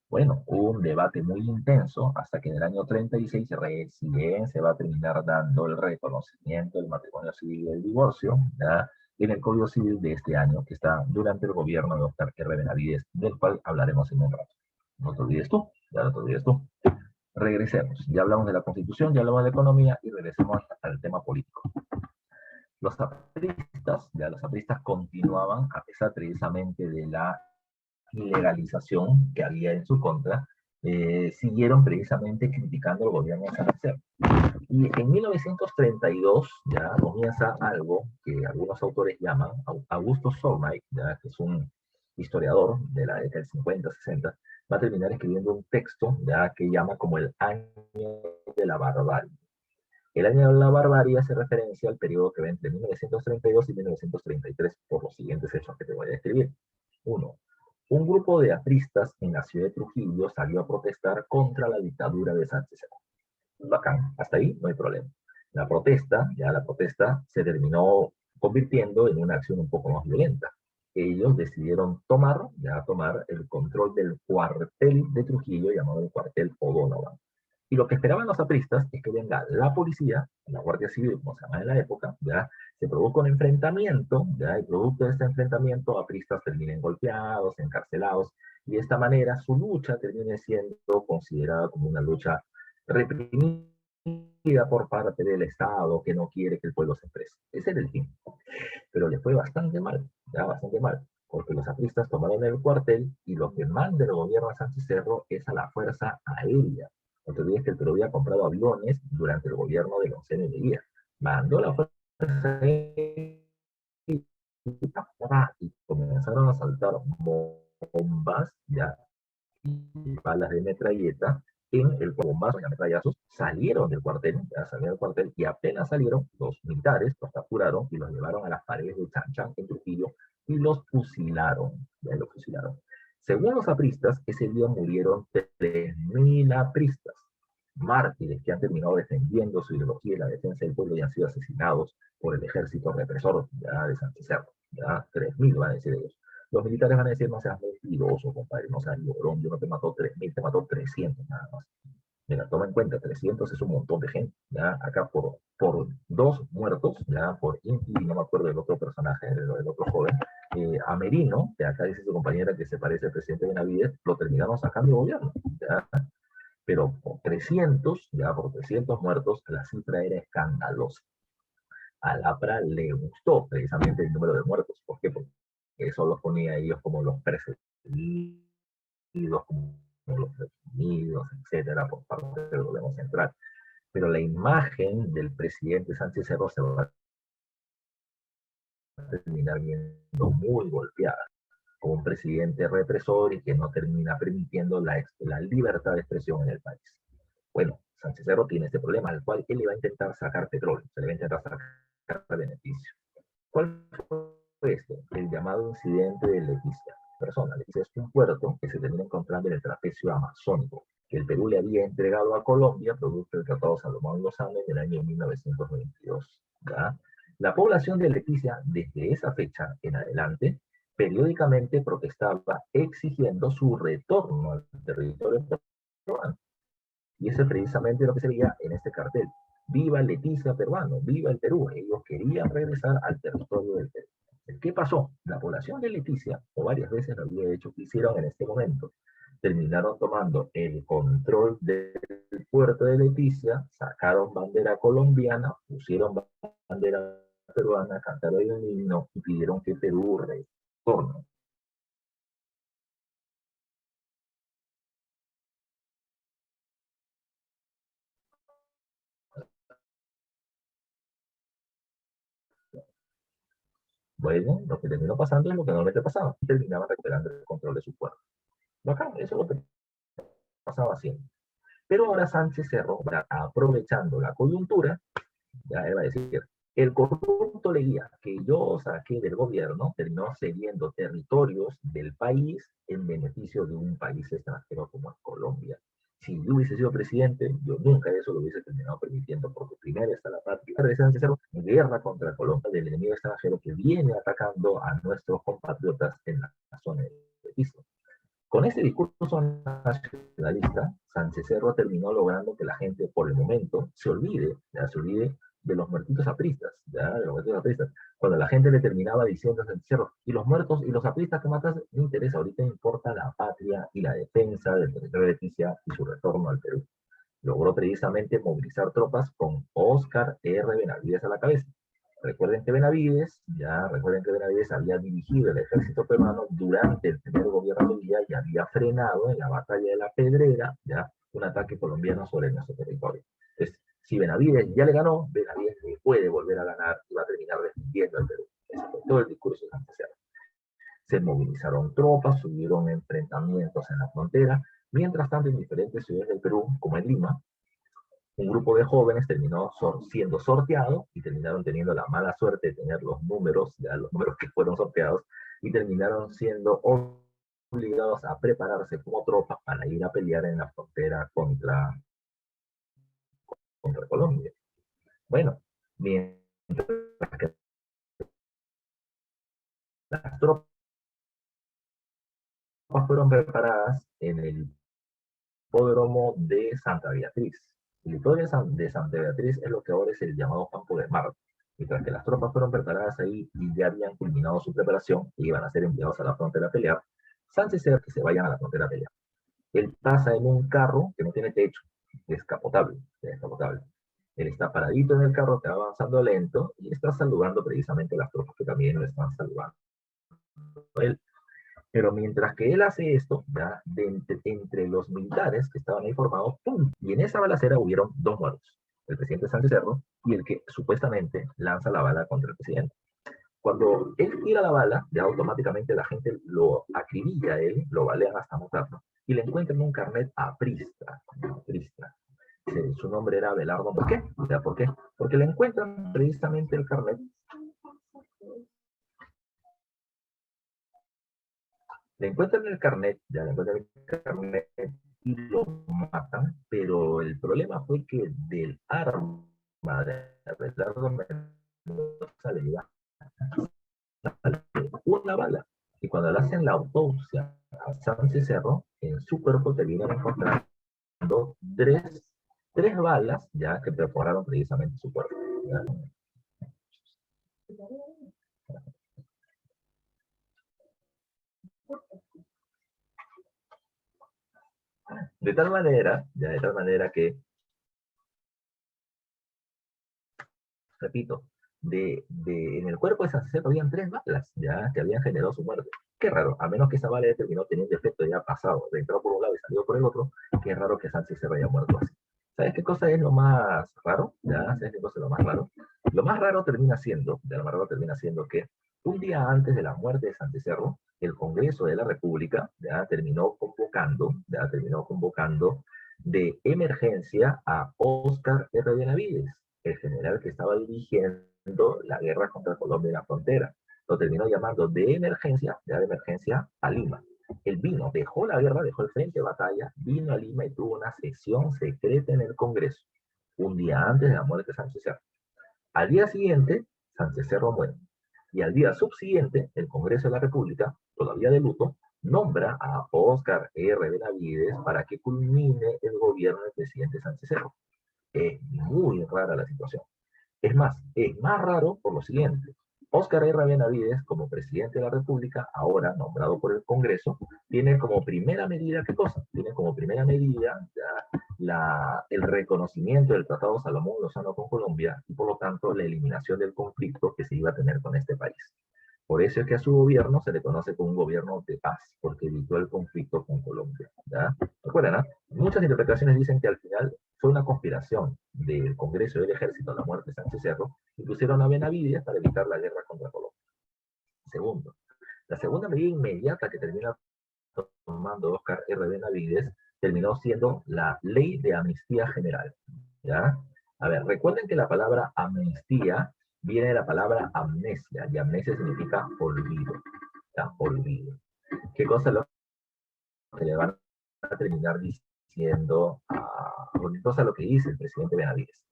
Speaker 1: Bueno, hubo un debate muy intenso hasta que en el año 36 recién se va a terminar dando el reconocimiento del matrimonio civil y del divorcio, ¿ya? En el Código Civil de este año, que está durante el gobierno de Oscar R. Benavides, del cual hablaremos en un rato. No te olvides tú, ya no te olvides tú. Regresemos, ya hablamos de la Constitución, ya hablamos de la economía y regresemos al tema político. Los apristas continuaban, a pesar precisamente de la ilegalización que había en su contra, siguieron precisamente criticando al gobierno de San Marcelo. Y en 1932 ya comienza algo que algunos autores llaman, Augusto Solnay, ya, que es un historiador de la década del 50, 60, va a terminar escribiendo un texto ya que llama como el año de la barbarie. El año de la barbarie hace referencia al periodo que va entre 1932 y 1933 por los siguientes hechos que te voy a describir. Uno, un grupo de apristas en la ciudad de Trujillo salió a protestar contra la dictadura de Sánchez. Bacán, hasta ahí no hay problema. La protesta se terminó convirtiendo en una acción un poco más violenta. ellos decidieron tomar el control del cuartel de Trujillo, llamado el cuartel O'Donovan. Y lo que esperaban los apristas es que venga la policía, la Guardia Civil, como se llama en la época, ¿ya? Se produzca un enfrentamiento, ¿ya? Y producto de este enfrentamiento, apristas terminen golpeados, encarcelados, y de esta manera su lucha termine siendo considerada como una lucha reprimida por parte del Estado, que no quiere que el pueblo se exprese. Ese era el fin. Pero le fue bastante mal, ya bastante mal, porque los apristas tomaron el cuartel y lo que manda el gobierno a Sánchez Cerro es a la Fuerza Aérea. No te olvides que el Perú había comprado aviones durante el gobierno de González Leguía. Mandó la Fuerza Aérea y comenzaron a saltar bombas, ya, y balas de metralleta en el bombazo y ametrallazos salieron del cuartel, ya salieron del cuartel y apenas salieron, los militares los capturaron y los llevaron a las paredes de Chanchan en Trujillo y los fusilaron, ya los fusilaron. Según los apristas, ese día murieron 3.000 apristas, mártires que han terminado defendiendo su ideología y la defensa del pueblo y han sido asesinados por el ejército represor ya, de Sánchez Cerro. Ya 3.000 van a decir ellos. Los militares van a decir, no seas mentiroso, compadre, no seas llorón, yo no te mató 3.000, te mató 300 nada más. Mira, toma en cuenta, 300 es un montón de gente, ¿ya? Acá por dos muertos, ¿ya? Por Inti, y no me acuerdo del otro personaje, del otro joven, a Merino, que acá dice su compañera que se parece al presidente Benavides, lo terminaron sacando de gobierno, ¿ya? Pero por 300, ya por 300 muertos, la cifra era escandalosa. Al APRA le gustó precisamente el número de muertos. ¿Por qué? Porque eso los ponía a ellos como los perseguidos, como los reprimidos, etcétera, por parte del gobierno central. Pero la imagen del presidente Sánchez Cerro se va a terminar viendo muy golpeada, como un presidente represor y que no termina permitiendo la libertad de expresión en el país. Bueno, Sánchez Cerro tiene este problema, al cual él le va a intentar sacar petróleo, se le va a intentar sacar beneficio. ¿Cuál fue esto? El llamado incidente de Leticia. Persona, Leticia es un puerto que se termina encontrando en el trapecio amazónico, que el Perú le había entregado a Colombia producto del Tratado Salomón y los Andes en el año 1922. ¿Ya? La población de Leticia, desde esa fecha en adelante, periódicamente protestaba exigiendo su retorno al territorio peruano. Y eso es precisamente lo que se veía en este cartel. Viva Leticia peruano, viva el Perú. Ellos querían regresar al territorio del Perú. ¿Qué pasó? La población de Leticia, o varias veces lo había hecho, que hicieron en este momento. Terminaron tomando el control del puerto de Leticia, sacaron bandera colombiana, pusieron bandera peruana, cantaron el himno y pidieron que Perú retorne. Bueno, lo que terminó pasando es lo que normalmente pasaba. Terminaban recuperando el control de su puerto. Bacán, eso es lo que pasaba siempre. Pero ahora Sánchez Cerro, aprovechando la coyuntura, ya iba a decir, el corrupto Leguía que yo saqué del gobierno terminó cediendo territorios del país en beneficio de un país extranjero como es Colombia. Si yo hubiese sido presidente, yo nunca eso lo hubiese terminado permitiendo, porque primero está la patria de Sánchez Cerro en guerra contra Colombia del enemigo extranjero que viene atacando a nuestros compatriotas en la zona de Piso. Con este discurso nacionalista, Sánchez Cerro terminó logrando que la gente, por el momento, se olvide de los muertitos apristas, ¿ya? De los muertitos apristas. Cuando la gente le terminaba diciendo a Sánchez Cerro, y los muertos y los apristas que matas, no interesa, ahorita importa la patria y la defensa del territorio de Leticia y su retorno al Perú. Logró precisamente movilizar tropas con Óscar R. Benavides a la cabeza. Recuerden que Benavides había dirigido el ejército peruano durante el primer gobierno de Villa y había frenado en la batalla de la Pedrera, ya, un ataque colombiano sobre nuestro territorio. Entonces, si Benavides ya le ganó, Benavides le puede volver a ganar y va a terminar defendiendo al Perú. Ese fue todo el discurso de Sánchez Cerro. Se movilizaron tropas, hubieron enfrentamientos en la frontera. Mientras tanto, en diferentes ciudades del Perú, como en Lima, un grupo de jóvenes terminó siendo sorteado y terminaron teniendo la mala suerte de tener los números, ya los números que fueron sorteados, y terminaron siendo obligados a prepararse como tropas para ir a pelear en la frontera contra Colombia. Bueno, mientras que las tropas fueron preparadas en el hipódromo de Santa Beatriz. El hipódromo de Santa Beatriz es lo que ahora es el llamado Campo de Marte. Mientras que las tropas fueron preparadas ahí y ya habían culminado su preparación y iban a ser enviados a la frontera a pelear, Sánchez era que se vayan a la frontera a pelear. Él pasa en un carro que no tiene techo, descapotable, descapotable. Él está paradito en el carro, que va avanzando lento y está saludando precisamente a las tropas que también lo están saludando a él. Pero mientras que él hace esto, ya entre los militares que estaban ahí formados, ¡pum! Y en esa balacera hubieron dos muertos, el presidente Sánchez Cerro y el que supuestamente lanza la bala contra el presidente. Cuando él tira la bala, ya automáticamente la gente lo acribilla a él, lo balean hasta matarlo, y le encuentran un carnet aprista. Aprista. Su nombre era Abelardo. ¿Por qué? O sea, ¿por qué? Porque le encuentran precisamente el carnet. Le encuentran el carnet, ya le encuentran el carnet y lo matan, pero el problema fue que del arma de Abelardo Mendoza le iba una bala. Y cuando le hacen la autopsia a Sánchez Cerro, en su cuerpo terminan encontrando tres, tres balas ya que perforaron precisamente su cuerpo. ¿Ya? De tal manera que, repito, en el cuerpo de Sánchez Cerro habían tres balas ya que habían generado su muerte. Qué raro, a menos que esa bala ya terminó teniendo efecto ya pasado, entró por un lado y salió por el otro, qué raro que Sánchez Cerro haya muerto así. ¿Sabes qué cosa es lo más raro? ¿Ya? ¿Sabes qué cosa es lo más raro? Lo más raro termina siendo, que un día antes de la muerte de Sánchez Cerro, el Congreso de la República terminó convocando de emergencia a Óscar R. Benavides, el general que estaba dirigiendo la guerra contra Colombia en la frontera. Lo terminó llamando de emergencia, ya de emergencia, a Lima. Él vino, dejó la guerra, dejó el frente de batalla, vino a Lima y tuvo una sesión secreta en el Congreso, un día antes de la muerte de Sánchez Cerro. Al día siguiente, Sánchez Cerro muere. Y al día subsiguiente, el Congreso de la República, todavía de luto, nombra a Óscar R. Benavides para que culmine el gobierno del presidente Sánchez Cerro. Es muy rara la situación. Es más raro por lo siguiente. Óscar R. Benavides, como presidente de la República, ahora nombrado por el Congreso, tiene como primera medida, ¿qué cosa? Tiene como primera medida el reconocimiento del Tratado Salomón Lozano con Colombia y por lo tanto la eliminación del conflicto que se iba a tener con este país. Por eso es que a su gobierno se le conoce como un gobierno de paz, porque evitó el conflicto con Colombia. ¿Ya? ¿Recuerdan? ¿Ah? Muchas interpretaciones dicen que al final fue una conspiración del Congreso y del Ejército a la muerte de Sánchez Cerro y pusieron a Benavides para evitar la guerra contra Colombia. Segundo, la segunda medida inmediata que termina tomando Óscar R. Benavides terminó siendo la Ley de Amnistía General. ¿Ya? A ver, recuerden que la palabra amnistía viene de la palabra amnesia, y amnesia significa olvido. ¿Ya? Olvido. ¿Qué cosa es lo que le van a terminar diciendo a lo que dice el presidente Benavides?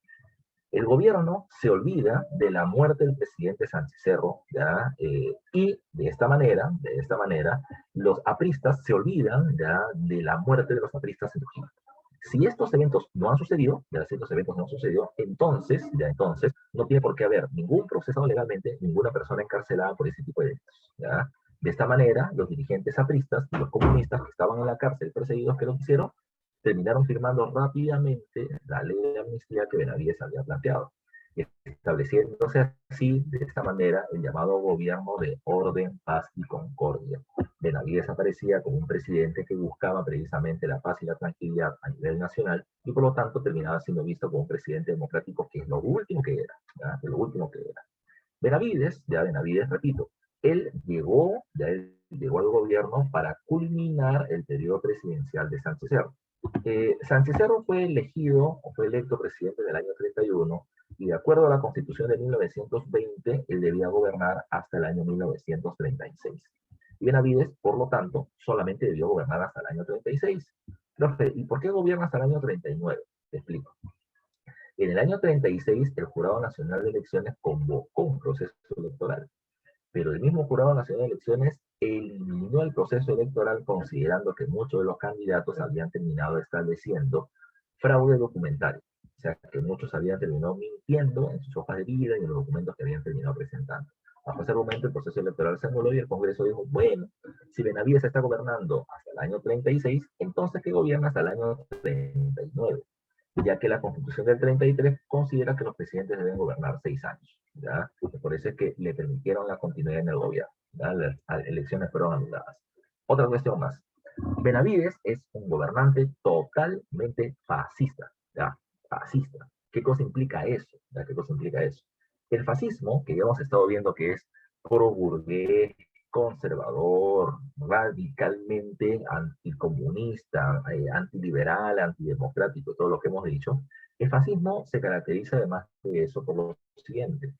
Speaker 1: El gobierno se olvida de la muerte del presidente Sánchez Cerro, ¿ya? Y de esta manera, los apristas se olvidan ya de la muerte de los apristas en Trujillo. Si estos eventos no han sucedido, entonces no tiene por qué haber ningún procesado legalmente, ninguna persona encarcelada por ese tipo de delitos. ¿Ya? De esta manera, los dirigentes apristas y los comunistas que estaban en la cárcel perseguidos, que lo hicieron, terminaron firmando rápidamente la ley de amnistía que Benavides había planteado, estableciéndose así, de esta manera, el llamado gobierno de orden, paz y concordia. Benavides aparecía como un presidente que buscaba precisamente la paz y la tranquilidad a nivel nacional y por lo tanto terminaba siendo visto como un presidente democrático, que es lo último que era, ¿ya? Lo último que era. Benavides, repito, él llegó al gobierno para culminar el periodo presidencial de Sánchez Cerro. Sánchez Cerro fue electo presidente en el año 31 y de acuerdo a la Constitución de 1920, él debía gobernar hasta el año 1936. Y Benavides, por lo tanto, solamente debió gobernar hasta el año 36. Profe, ¿y por qué gobierna hasta el año 39? Te explico. En el año 36, el Jurado Nacional de Elecciones convocó un proceso electoral, pero el mismo Jurado Nacional de Elecciones eliminó el proceso electoral considerando que muchos de los candidatos habían terminado estableciendo fraude documentario. O sea, que muchos habían terminado mintiendo en sus hojas de vida y en los documentos que habían terminado presentando. Bajo ese argumento, el proceso electoral se anuló y el Congreso dijo, bueno, si Benavides está gobernando hasta el año 36, entonces que gobierna hasta el año 39, ya que la Constitución del 33 considera que los presidentes deben gobernar 6 años. ¿Ya? Por eso es que le permitieron la continuidad en el gobierno. ¿Ya? Las elecciones fueron anuladas. Otra cuestión más. Benavides es un gobernante totalmente fascista. ¿Ya? Fascista. ¿Qué cosa implica eso? ¿Ya? ¿Qué cosa implica eso? El fascismo, que ya hemos estado viendo que es pro-burgués, conservador, radicalmente anticomunista, antiliberal, antidemocrático, todo lo que hemos dicho, el fascismo se caracteriza además de eso por lo siguiente.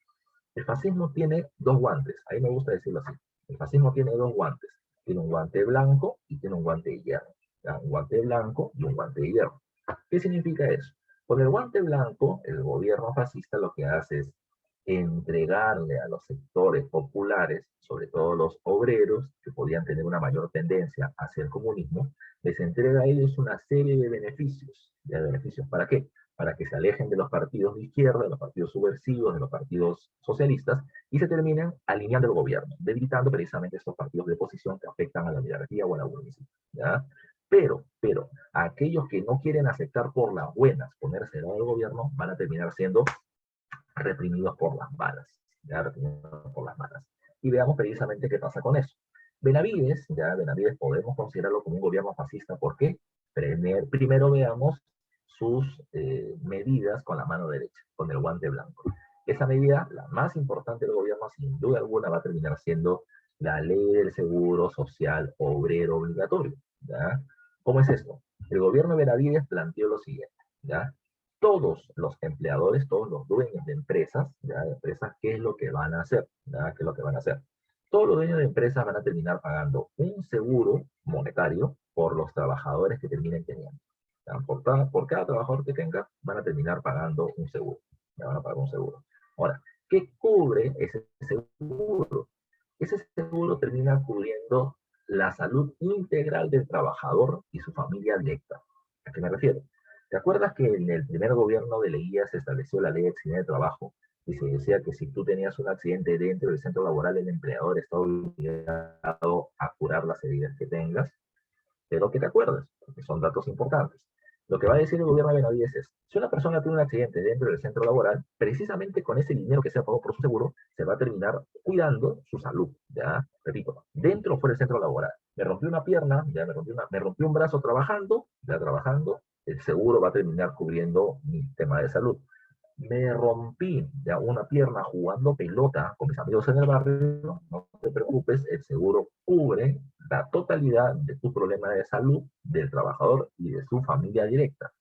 Speaker 1: El fascismo tiene dos guantes, ahí me gusta decirlo así. El fascismo tiene dos guantes. Tiene un guante blanco y tiene un guante de hierro. ¿Ya? Un guante blanco y un guante de hierro. ¿Qué significa eso? Con el guante blanco, el gobierno fascista lo que hace es entregarle a los sectores populares, sobre todo los obreros, que podían tener una mayor tendencia hacia el comunismo, les entrega a ellos una serie de beneficios. ¿De beneficios para qué? Para que se alejen de los partidos de izquierda, de los partidos subversivos, de los partidos socialistas, y se terminen alineando el gobierno, debilitando precisamente estos partidos de oposición que afectan a la oligarquía o a la burguesía. ¿Ya? Pero, aquellos que no quieren aceptar por las buenas ponerse del lado del gobierno, van a terminar siendo reprimidos por las balas, ya reprimidos por las balas. Y veamos precisamente qué pasa con eso. Benavides, ya Benavides podemos considerarlo como un gobierno fascista, ¿por qué? Primero veamos sus medidas con la mano derecha, con el guante blanco. Esa medida, la más importante del gobierno, sin duda alguna, va a terminar siendo la ley del seguro social obrero obligatorio. ¿Ya? ¿Cómo es esto? El gobierno de Benavides planteó lo siguiente, ¿ya? Todos los empleadores, todos los dueños de empresas, ¿ya? De empresas, ¿qué es lo que van a hacer? ¿Ya? ¿Qué es lo que van a hacer? Todos los dueños de empresas van a terminar pagando un seguro monetario por los trabajadores que terminen teniendo. Por cada trabajador que tenga, van a terminar pagando un seguro. Ya van a pagar un seguro. Ahora, ¿qué cubre ese seguro? Ese seguro termina cubriendo la salud integral del trabajador y su familia directa. ¿A qué me refiero? ¿Te acuerdas que en el primer gobierno de Leguía se estableció la ley de accidente de trabajo y se decía que si tú tenías un accidente dentro del centro laboral, el empleador está obligado a curar las heridas que tengas? Pero que te acuerdes, porque son datos importantes. Lo que va a decir el gobierno de Benavides es, si una persona tiene un accidente dentro del centro laboral, precisamente con ese dinero que se ha pagado por su seguro, se va a terminar cuidando su salud. Ya, repito, dentro o fuera del centro laboral. Me rompió una pierna, ya me rompió un brazo trabajando, ya trabajando, el seguro va a terminar cubriendo mi tema de salud. Me rompí ya una pierna jugando pelota con mis amigos en el barrio, no te preocupes, el seguro cubre la totalidad de tu problema de salud del trabajador y de su familia directa.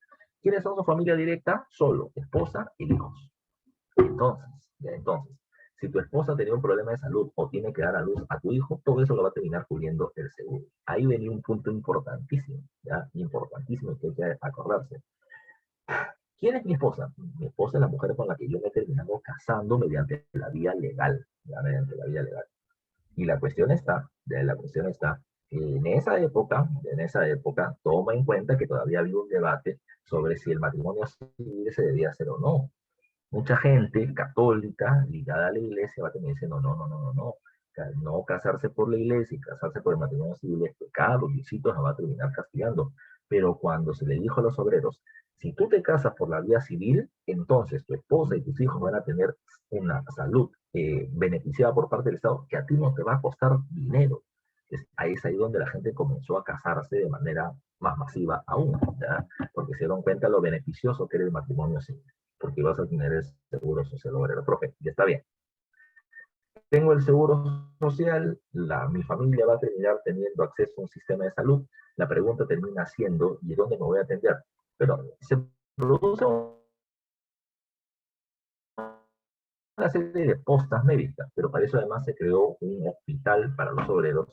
Speaker 1: ¿Quiénes son su familia directa? Solo esposa y hijos. Entonces, si tu esposa tenía un problema de salud o tiene que dar a luz a tu hijo, todo eso lo va a terminar cubriendo el seguro. Ahí venía un punto importantísimo, ¿ya? Importantísimo que hay que acordarse. ¿Quién es mi esposa? Mi esposa es la mujer con la que yo me he terminado casando mediante la vía legal, ¿ya? Mediante la vía legal. Y la cuestión está, en esa época, toma en cuenta que todavía había un debate sobre si el matrimonio civil se debía hacer o no. Mucha gente católica ligada a la iglesia va a terminar diciendo, no, no, no, no, no. No casarse por la iglesia y casarse por el matrimonio civil es pecado, Diosito nos va a terminar castigando. Pero cuando se le dijo a los obreros, si tú te casas por la vía civil, entonces tu esposa y tus hijos van a tener una salud beneficiada por parte del Estado que a ti no te va a costar dinero. Ahí es ahí donde la gente comenzó a casarse de manera más masiva aún, ¿ya? Porque se dieron cuenta lo beneficioso que era el matrimonio civil, porque vas a tener el seguro social obrero. Profe, ya está bien. Tengo el seguro social, mi familia va a terminar teniendo acceso a un sistema de salud. La pregunta termina siendo, ¿y dónde me voy a atender? Pero se produce una serie de postas médicas, pero para eso además se creó un hospital para los obreros,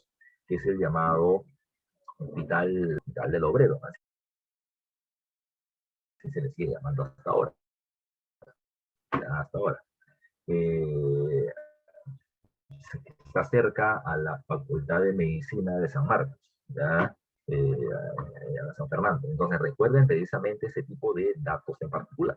Speaker 1: que es el llamado Hospital del Obrero, así se le sigue llamando hasta ahora. Hasta ahora. Eh, está cerca a la Facultad de Medicina de San Marcos, ¿ya? A San Fernando. Entonces recuerden precisamente ese tipo de datos en particular.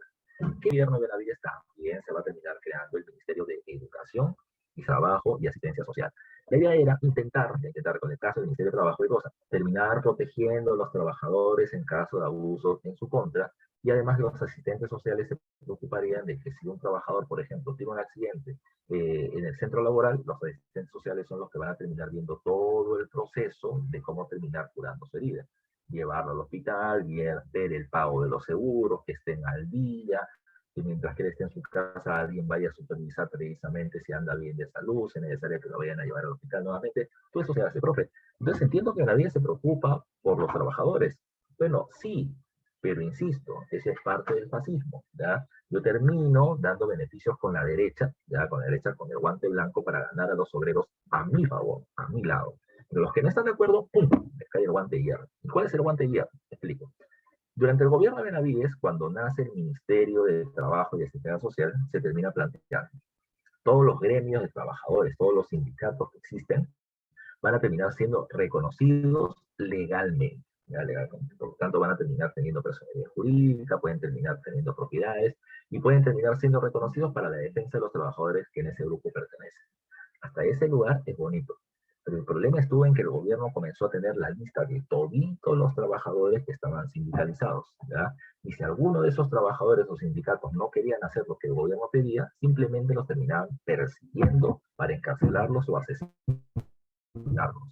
Speaker 1: ¿Qué gobierno de Benavides también se va a terminar creando el Ministerio de Educación y Trabajo y Asistencia Social? La idea era intentar con el caso del Ministerio de Trabajo y cosas, terminar protegiendo a los trabajadores en caso de abusos en su contra, y además los asistentes sociales se preocuparían de que si un trabajador, por ejemplo, tiene un accidente en el centro laboral, los asistentes sociales son los que van a terminar viendo todo el proceso de cómo terminar curando su herida. Llevarlo al hospital, ver el pago de los seguros, que estén al día, que mientras que él esté en su casa alguien vaya a supervisar precisamente si anda bien de salud, si es necesario que lo vayan a llevar al hospital nuevamente. Todo eso se hace, profe. Entonces entiendo que nadie se preocupa por los trabajadores. Bueno, sí, pero insisto, esa es parte del fascismo, ¿ya? Yo termino dando beneficios con la derecha, ya con la derecha, con el guante blanco para ganar a los obreros a mi favor, a mi lado. Pero los que no están de acuerdo, ¡pum!, les cae el guante de hierro. ¿Y cuál es el guante de hierro? Te explico. Durante el gobierno de Benavides, cuando nace el Ministerio de Trabajo y Asistencia Social, se termina planteando. Todos los gremios de trabajadores, todos los sindicatos que existen, van a terminar siendo reconocidos legalmente. Ya, legalmente. Por lo tanto, van a terminar teniendo personalidad jurídica, pueden terminar teniendo propiedades y pueden terminar siendo reconocidos para la defensa de los trabajadores que en ese grupo pertenecen. Hasta ese lugar es bonito. Pero el problema estuvo en que el gobierno comenzó a tener la lista de toditos los trabajadores que estaban sindicalizados, ¿ya? Y si alguno de esos trabajadores o sindicatos no querían hacer lo que el gobierno pedía, simplemente los terminaban persiguiendo para encarcelarlos o asesinarlos.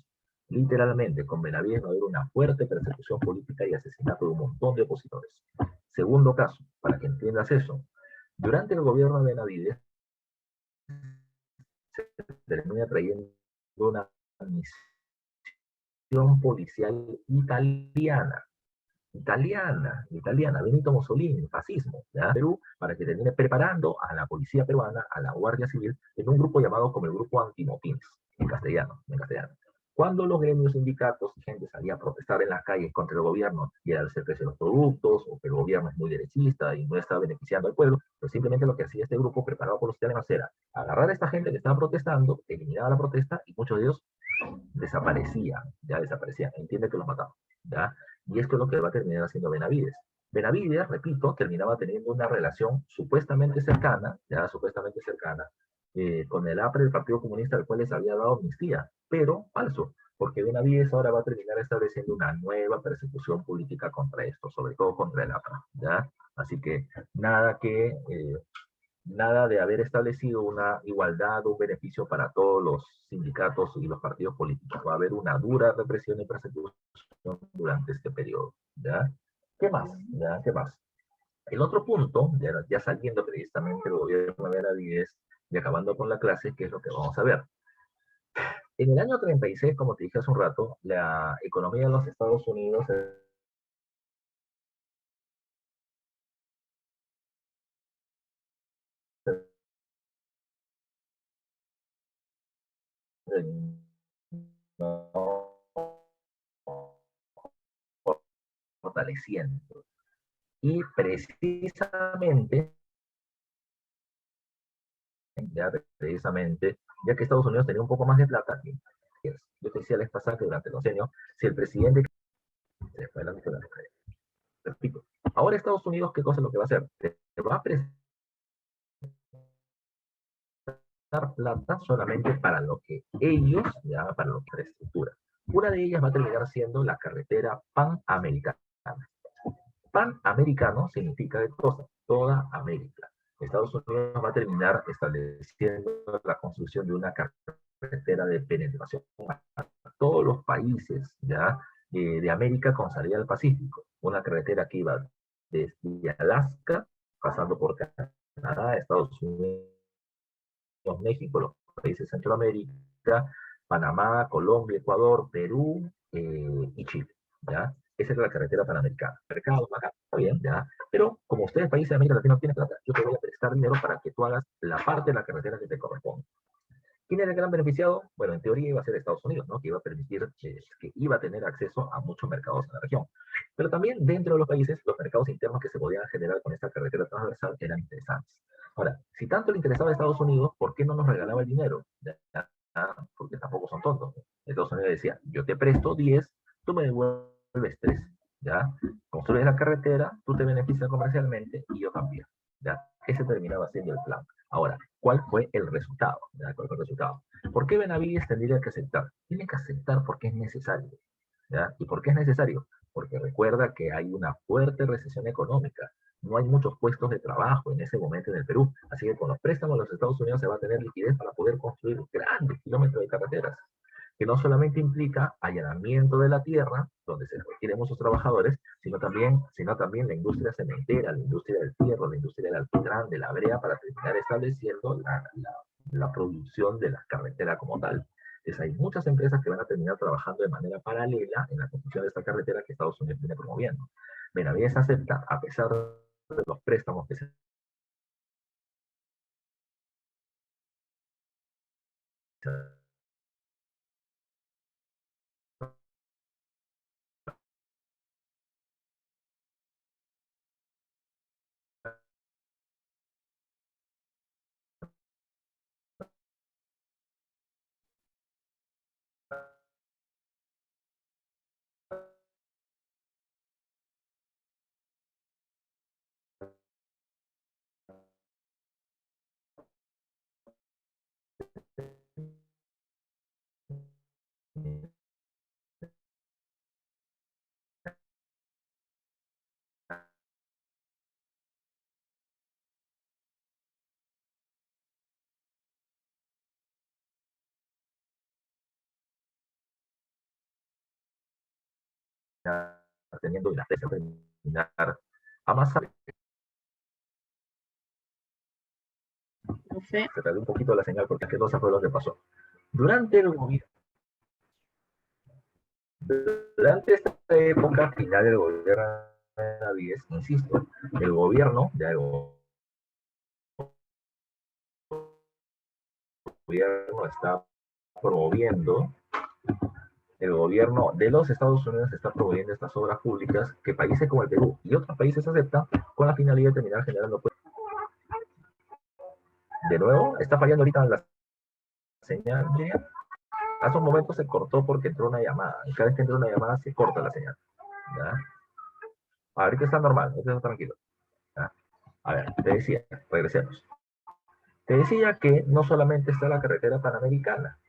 Speaker 1: Literalmente, con Benavides va a haber una fuerte persecución política y asesinato de un montón de opositores. Segundo caso, para que entiendas eso, durante el gobierno de Benavides se termina trayendo una misión policial italiana, Benito Mussolini, fascismo, ¿ya? Perú, para que termine preparando a la policía peruana, a la Guardia Civil, en un grupo llamado como el Grupo Antimotines, en castellano. Cuando los gremios, sindicatos y gente salía a protestar en las calles contra el gobierno y al hacer crecer los productos, o que el gobierno es muy derechista y no está beneficiando al pueblo, pues simplemente lo que hacía este grupo preparado por los italianos era agarrar a esta gente que estaba protestando, eliminaba la protesta y muchos de ellos desaparecían, ya desaparecían, entiende que los mataban, ¿ya? Y esto es lo que va a terminar haciendo Benavides. Benavides, repito, terminaba teniendo una relación supuestamente cercana, ya supuestamente cercana, con el APRE, el Partido Comunista, al cual les había dado amnistía, pero falso, porque Benavides ahora va a terminar estableciendo una nueva persecución política contra esto, sobre todo contra el APRE, ¿ya? Así que nada de haber establecido una igualdad o un beneficio para todos los sindicatos y los partidos políticos. Va a haber una dura represión y persecución durante este periodo, ¿ya? ¿Qué más? ¿Ya? ¿Qué más? El otro punto, ya saliendo precisamente del gobierno de Benavides y acabando con la clase, que es lo que vamos a ver. En el año 36, como te dije hace un rato, la economía de los Estados Unidos fortaleciendo. Y precisamente, ya que Estados Unidos tenía un poco más de plata, yo te decía la vez pasada que durante los años, si el presidente se fue la misión, repito, ahora Estados Unidos, ¿qué cosa es lo que va a hacer? Te va a prestar plata solamente para lo que ellos, ya para la infraestructura. Una de ellas va a terminar siendo la carretera panamericana. Panamericano significa de toda América. Estados Unidos va a terminar estableciendo la construcción de una carretera de penetración a todos los países, ¿ya? De América con salida al Pacífico. Una carretera que iba desde Alaska, pasando por Canadá, Estados Unidos, México, los países de Centroamérica, Panamá, Colombia, Ecuador, Perú y Chile, ¿ya? Esa es la carretera panamericana. Mercados acá, está bien, ¿ya? Pero como ustedes, países de América Latina, no tienen plata, yo te voy a prestar dinero para que tú hagas la parte de la carretera que te corresponde. ¿Quién era el gran beneficiado? Bueno, en teoría iba a ser Estados Unidos, ¿no? Que iba a permitir, que iba a tener acceso a muchos mercados en la región. Pero también dentro de los países, los mercados internos que se podían generar con esta carretera transversal eran interesantes. Ahora, si tanto le interesaba a Estados Unidos, ¿por qué no nos regalaba el dinero? porque tampoco son tontos. Estados Unidos decía, yo te presto 10, tú me devuelves 3, ¿ya? Construyes la carretera, tú te beneficias comercialmente y yo también, ¿ya? Ese terminaba siendo el plan. Ahora, ¿cuál fue el resultado? ¿Ya? ¿Cuál fue el resultado? ¿Por qué Benavides tendría que aceptar? Tiene que aceptar porque es necesario, ¿ya? ¿Y por qué es necesario? Porque recuerda que hay una fuerte recesión económica. No hay muchos puestos de trabajo en ese momento en el Perú. Así que con los préstamos de los Estados Unidos se va a tener liquidez para poder construir grandes kilómetros de carreteras, que no solamente implica allanamiento de la tierra, donde se requieren muchos trabajadores, sino también la industria cementera, la industria del fierro, la industria del alquitrán, de la brea, para terminar estableciendo la producción de la carretera como tal. Entonces hay muchas empresas que van a terminar trabajando de manera paralela en la construcción de esta carretera que Estados Unidos viene promoviendo. Benavides acepta, a pesar de los préstamos que se teniendo la terminar amasar.
Speaker 2: Profe,
Speaker 1: Se tardó un poquito la señal porque es que no se fue lo que pasó. Durante el gobierno, durante esta época final del gobierno de Benavides, insisto, el gobierno, ya el gobierno está promoviendo, el gobierno de los Estados Unidos está promoviendo estas obras públicas que países como el Perú y otros países aceptan con la finalidad de terminar generando. De nuevo, está fallando ahorita la señal, Miriam. Hace un momento se cortó porque entró una llamada. Y cada vez que entra una llamada se corta la señal. ¿Ya? Ahorita está normal, ahorita está tranquilo. ¿Ya? A ver, te decía, regresemos. Te decía que no solamente está la carretera panamericana,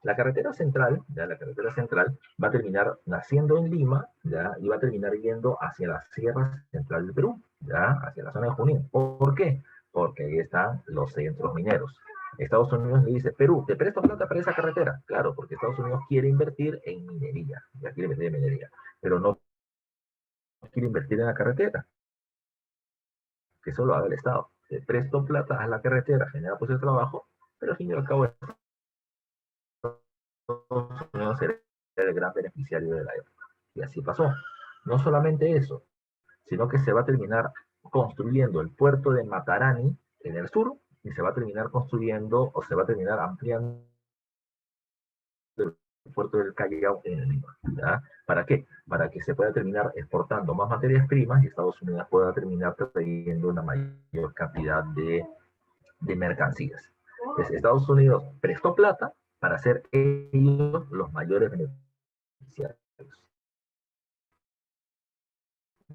Speaker 1: la carretera central, ya la carretera central va a terminar naciendo en Lima, ya, y va a terminar yendo hacia la sierra central del Perú, ya, hacia la zona de Junín. ¿Por qué? Porque ahí están los centros mineros. Estados Unidos le dice, Perú, ¿te presto plata para esa carretera? Claro, porque Estados Unidos quiere invertir en minería, ya quiere invertir en minería, pero no quiere invertir en la carretera, que eso lo haga el Estado. Te presto plata a la carretera, genera puestos de trabajo, pero al fin y al cabo Estados Unidos será el gran beneficiario de la época. Y así pasó. No solamente eso, sino que se va a terminar construyendo el puerto de Matarani en el sur y se va a terminar construyendo o se va a terminar ampliando el puerto del Callao en el Lima. ¿Ya? ¿Para qué? Para que se pueda terminar exportando más materias primas y Estados Unidos pueda terminar trayendo una mayor cantidad de mercancías. Entonces, Estados Unidos prestó plata para ser ellos los mayores beneficiarios.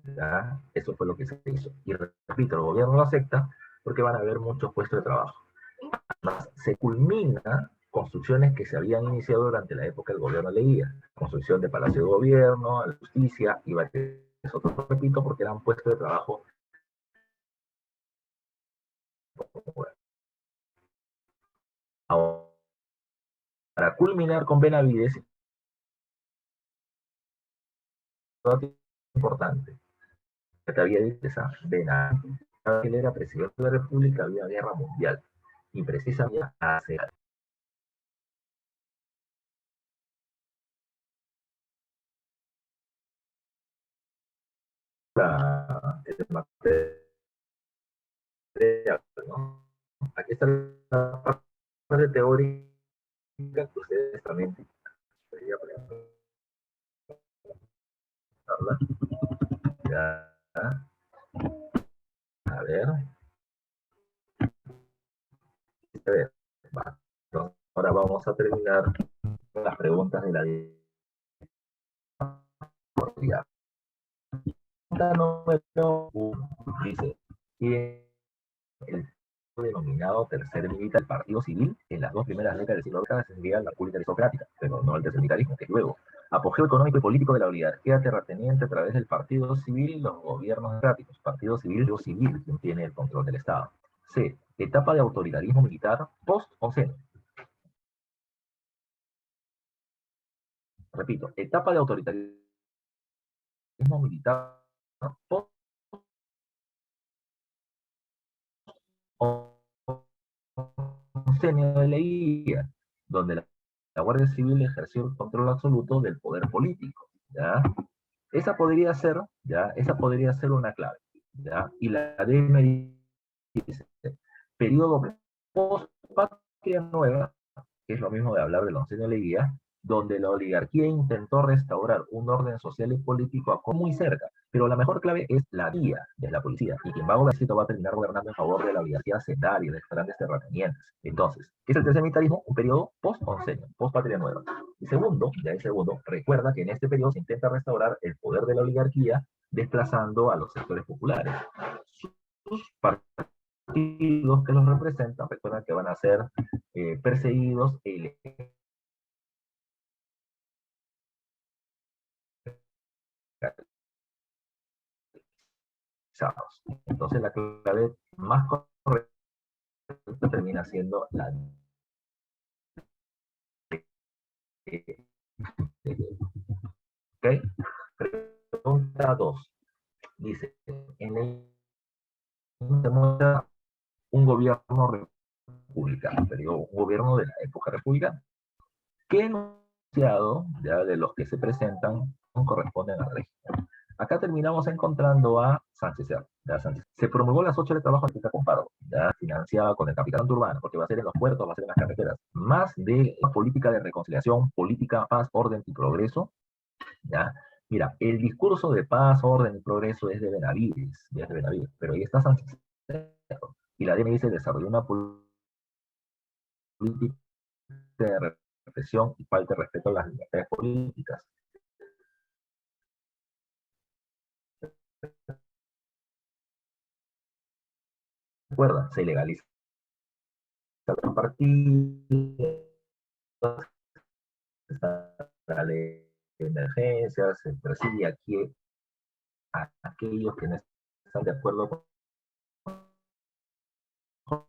Speaker 1: ¿Ya? Eso fue lo que se hizo. Y repito, el gobierno lo acepta porque van a haber muchos puestos de trabajo. Además, se culmina construcciones que se habían iniciado durante la época del gobierno de Leguía. Construcción de Palacio de Gobierno, la justicia y varios otros, repito, porque eran puestos de trabajo. Ahora, para culminar con Benavides, es importante, que te había dicho esa Benavides, él era presidente de la República, había guerra mundial, y precisamente hace el material, ¿no? Aquí está la parte teórica que ustedes también deberían hablar. Ya, a ver, va. Ahora vamos a terminar con las preguntas de la diapositiva. Pregunta número 1 dice, ¿quién el denominado tercer militar del Partido Civil en las dos primeras décadas del siglo XX sería la República Aristocrática, pero no el tercer militarismo, que es luego? Apogeo económico y político de la oligarquía terrateniente a través del Partido Civil y los gobiernos democráticos. Partido Civil, quien tiene el control del Estado. C. Etapa de autoritarismo militar post-onceno. Repito, etapa de autoritarismo militar post-onceno de Leguía, donde la Guardia Civil ejerció el control absoluto del poder político. ¿Ya? Esa podría ser, ¿ya? Esa podría ser una clave. ¿Ya? Y la D me dice, periodo post-patria nueva, que es lo mismo de hablar del oncenio de Leguía, donde la oligarquía intentó restaurar un orden social y político muy cerca, pero la mejor clave es la guía de la policía, y quien va a gobernar va a terminar gobernando en favor de la oligarquía hacendaria, de los grandes terratenientes. Entonces, ¿qué es el tercer militarismo? Un periodo post-oncenio, post-patria nueva. Y segundo, recuerda que en este periodo se intenta restaurar el poder de la oligarquía, desplazando a los sectores populares. Sus partidos que los representan, recuerdan que van a ser perseguidos e ilegalizados. Entonces la clave más correcta termina siendo la ¿ok? Pregunta 2. Dice, en el se muestra un gobierno republicano, te digo, un gobierno de la época republicana. ¿Qué enunciado ya de los que se presentan corresponden al régimen? Acá terminamos encontrando a Sánchez Cerro. Se promulgó las 8 de trabajo de Comparo, ya financiada con el capital urbano, porque va a ser en los puertos, va a ser en las carreteras, más de la política de reconciliación, política, paz, orden y progreso. ¿Ya? Mira, el discurso de paz, orden y progreso es de Benavides, pero ahí está Sánchez Cerro. Y la DNI dice desarrolló una política de represión y falta de respeto a las libertades políticas. Recuerda, se legaliza los partidos, la ley de emergencias, se persigue a aquellos que no están de acuerdo con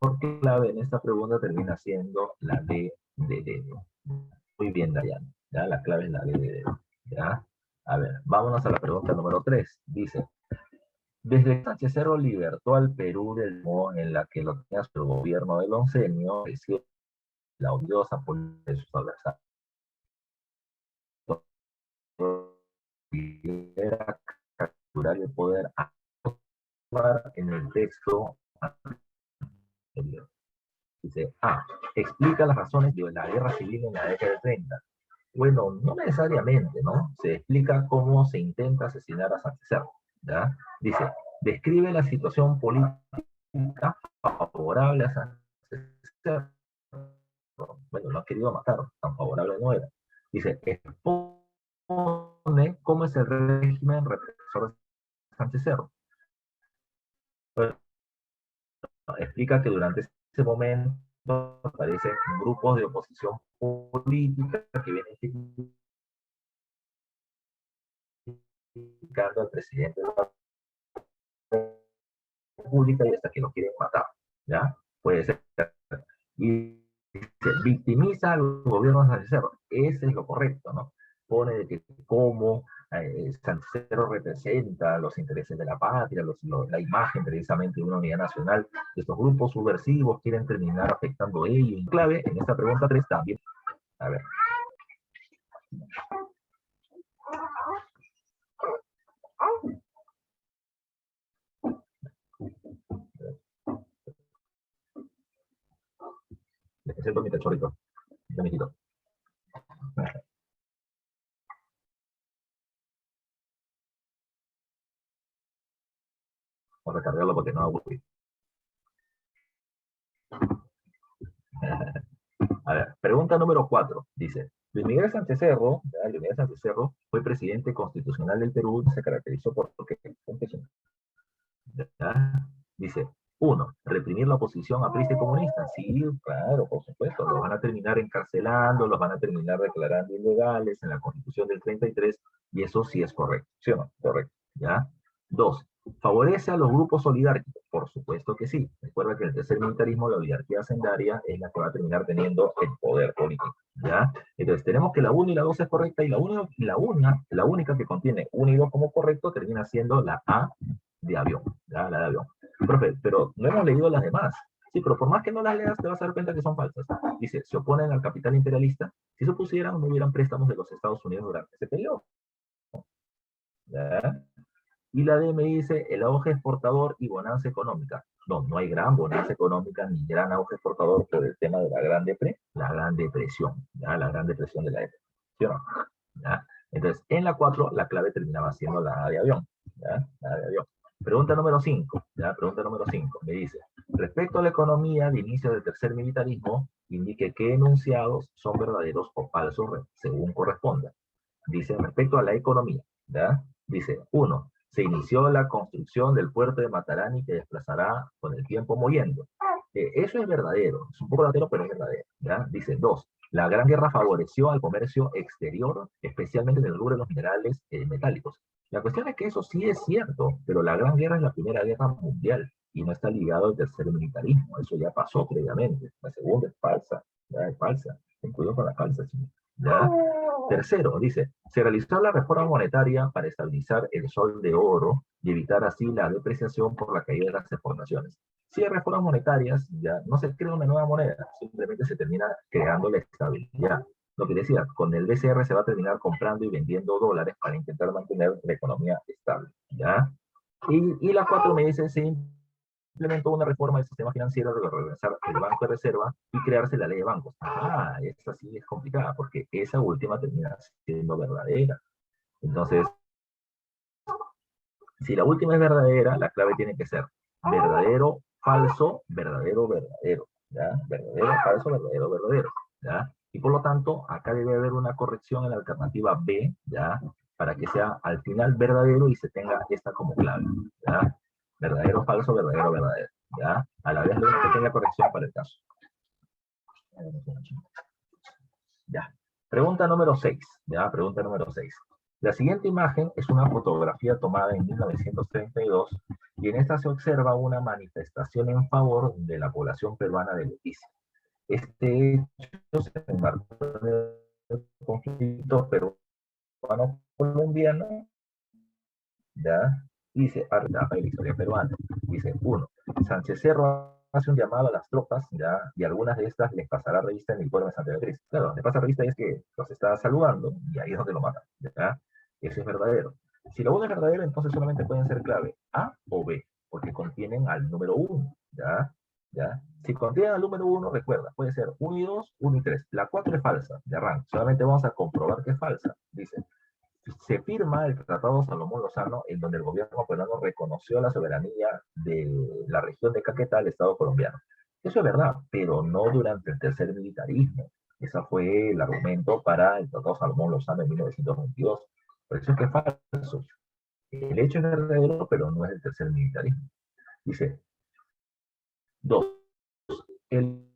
Speaker 1: la clave en esta pregunta termina siendo la D de dedo. Muy bien, Dayana. ¿Ya? La clave es la D de dedo. ¿Ya? A ver, vámonos a la pregunta número 3. Dice, desde que Sánchez Cerro libertó al Perú del modo en la que lo tenía su gobierno del oncenio, recibe la odiosa política de sus adversarios. Era capturar el poder en el texto anterior. Dice, explica las razones de la guerra civil en la década de 30. Bueno, no necesariamente, ¿no? Se explica cómo se intenta asesinar a Sánchez Cerro, ¿ya? Dice, describe la situación política favorable a Sánchez Cerro. Bueno, lo han querido matar, tan favorable no era. Dice, expone cómo es el régimen represor de Sánchez Cerro. Bueno, explica que durante ese momento aparecen grupos de oposición política que vienen criticando al presidente de la República y hasta que lo quieren matar, ¿ya? Puede ser. Y se victimiza al gobierno de Sánchez Cerro. Ese es lo correcto, ¿no? Pone de que cómo Sánchez Cerro representa los intereses de la patria, la imagen precisamente de una unidad nacional. Estos grupos subversivos quieren terminar afectando a ellos. Y clave en esta pregunta 3 también. A ver. Me siento mi cachorrito. Me quito. Vamos a recargarlo porque no va a aburrir. A ver, pregunta número 4. Dice, Luis Miguel Sánchez Cerro, ¿ya? Luis Miguel Sánchez Cerro fue presidente constitucional del Perú y se caracterizó por lo que ¿ya? Dice, 1. Reprimir la oposición aprista y comunista. Sí, claro, por supuesto. Los van a terminar encarcelando, los van a terminar declarando ilegales en la Constitución del 33, y eso sí es correcto. ¿Sí o no? Correcto. ¿Ya? 2. ¿Favorece a los grupos oligárquicos? Por supuesto que sí. Recuerda que en el tercer militarismo la oligarquía hacendaria es la que va a terminar teniendo el poder político. ¿Ya? Entonces tenemos que la 1 y la 2 es correcta, y la única que contiene 1 y 2 como correcto termina siendo la A de avión. ¿Ya? La de avión. Profe, pero no hemos leído las demás. Sí, pero por más que no las leas, te vas a dar cuenta que son falsas. Dice, se oponen al capital imperialista. Si se opusieran, no hubieran préstamos de los Estados Unidos durante ese periodo. ¿Ya? Y la D me dice, el auge exportador y bonanza económica. No, no hay gran bonanza económica ni gran auge exportador por el tema de la gran depresión, ¿ya? La gran depresión de la época. ¿Sí o no? ¿Ya? Entonces, en la 4, la clave terminaba siendo la A de avión. ¿Ya? La A de avión. Pregunta número 5, ¿ya? Pregunta número 5, me dice, respecto a la economía de inicio del tercer militarismo, indique qué enunciados son verdaderos o falsos según corresponda. Dice, respecto a la economía, ¿ya? Dice, 1, se inició la construcción del puerto de Matarani que desplazará con el tiempo moviendo. Eso es verdadero, es un poco verdadero, pero es verdadero, ¿ya? Dice, 2, la Gran Guerra favoreció al comercio exterior, especialmente en el rubro de los minerales metálicos. La cuestión es que eso sí es cierto, pero la Gran Guerra es la Primera Guerra Mundial y no está ligado al tercer militarismo. Eso ya pasó previamente. La segunda es falsa, ya es falsa. Ten cuidado con la falsa, señor. ¿Ya? Tercero, dice, se realizó la reforma monetaria para estabilizar el sol de oro y evitar así la depreciación por la caída de las exportaciones. Si hay reformas monetarias, ya no se crea una nueva moneda, simplemente se termina creando la estabilidad. Lo que decía, con el BCR se va a terminar comprando y vendiendo dólares para intentar mantener la economía estable, ¿ya? Y la 4 me dice, se implementó una reforma del sistema financiero de regresar el Banco de Reserva y crearse la ley de bancos. Ah, esta sí es complicada, porque esa última termina siendo verdadera. Entonces, si la última es verdadera, la clave tiene que ser verdadero, falso, verdadero, verdadero. ¿Ya? Verdadero, falso, verdadero, verdadero. ¿Ya? Y por lo tanto, acá debe haber una corrección en la alternativa B, ¿ya? Para que sea al final verdadero y se tenga esta como clave. ¿Ya? Verdadero, falso, verdadero, verdadero. ¿Ya? A la vez de una pequeña corrección para el caso. Ya. Pregunta número 6. Ya, pregunta número 6. La siguiente imagen es una fotografía tomada en 1932 y en esta se observa una manifestación en favor de la población peruana de Leticia. Este hecho se enmarcó en el conflicto peruano-colombiano, ¿ya? Dice, a la historia peruana. Dice, 1. Sánchez Cerro hace un llamado a las tropas, ¿ya? Y algunas de estas les pasará revista en el pueblo de Santa Beatriz. Claro, donde pasa revista es que los está saludando y ahí es donde lo matan, ¿ya? Eso es verdadero. Si lo 1 es verdadero, entonces solamente pueden ser clave A o B, porque contienen al número 1, ¿ya? ¿Ya? Si contienen al número 1, recuerda, puede ser 1 y 2, 1 y 3. La 4 es falsa, de arranque. Solamente vamos a comprobar que es falsa. Dice, se firma el Tratado Salomón-Lozano, en donde el gobierno peruano reconoció la soberanía de la región de Caquetá al Estado colombiano. Eso es verdad, pero no durante el tercer militarismo. Ese fue el argumento para el Tratado Salomón-Lozano en 1922. Por eso es que es falso. El hecho es verdadero, pero no es el tercer militarismo. Dice, 2. El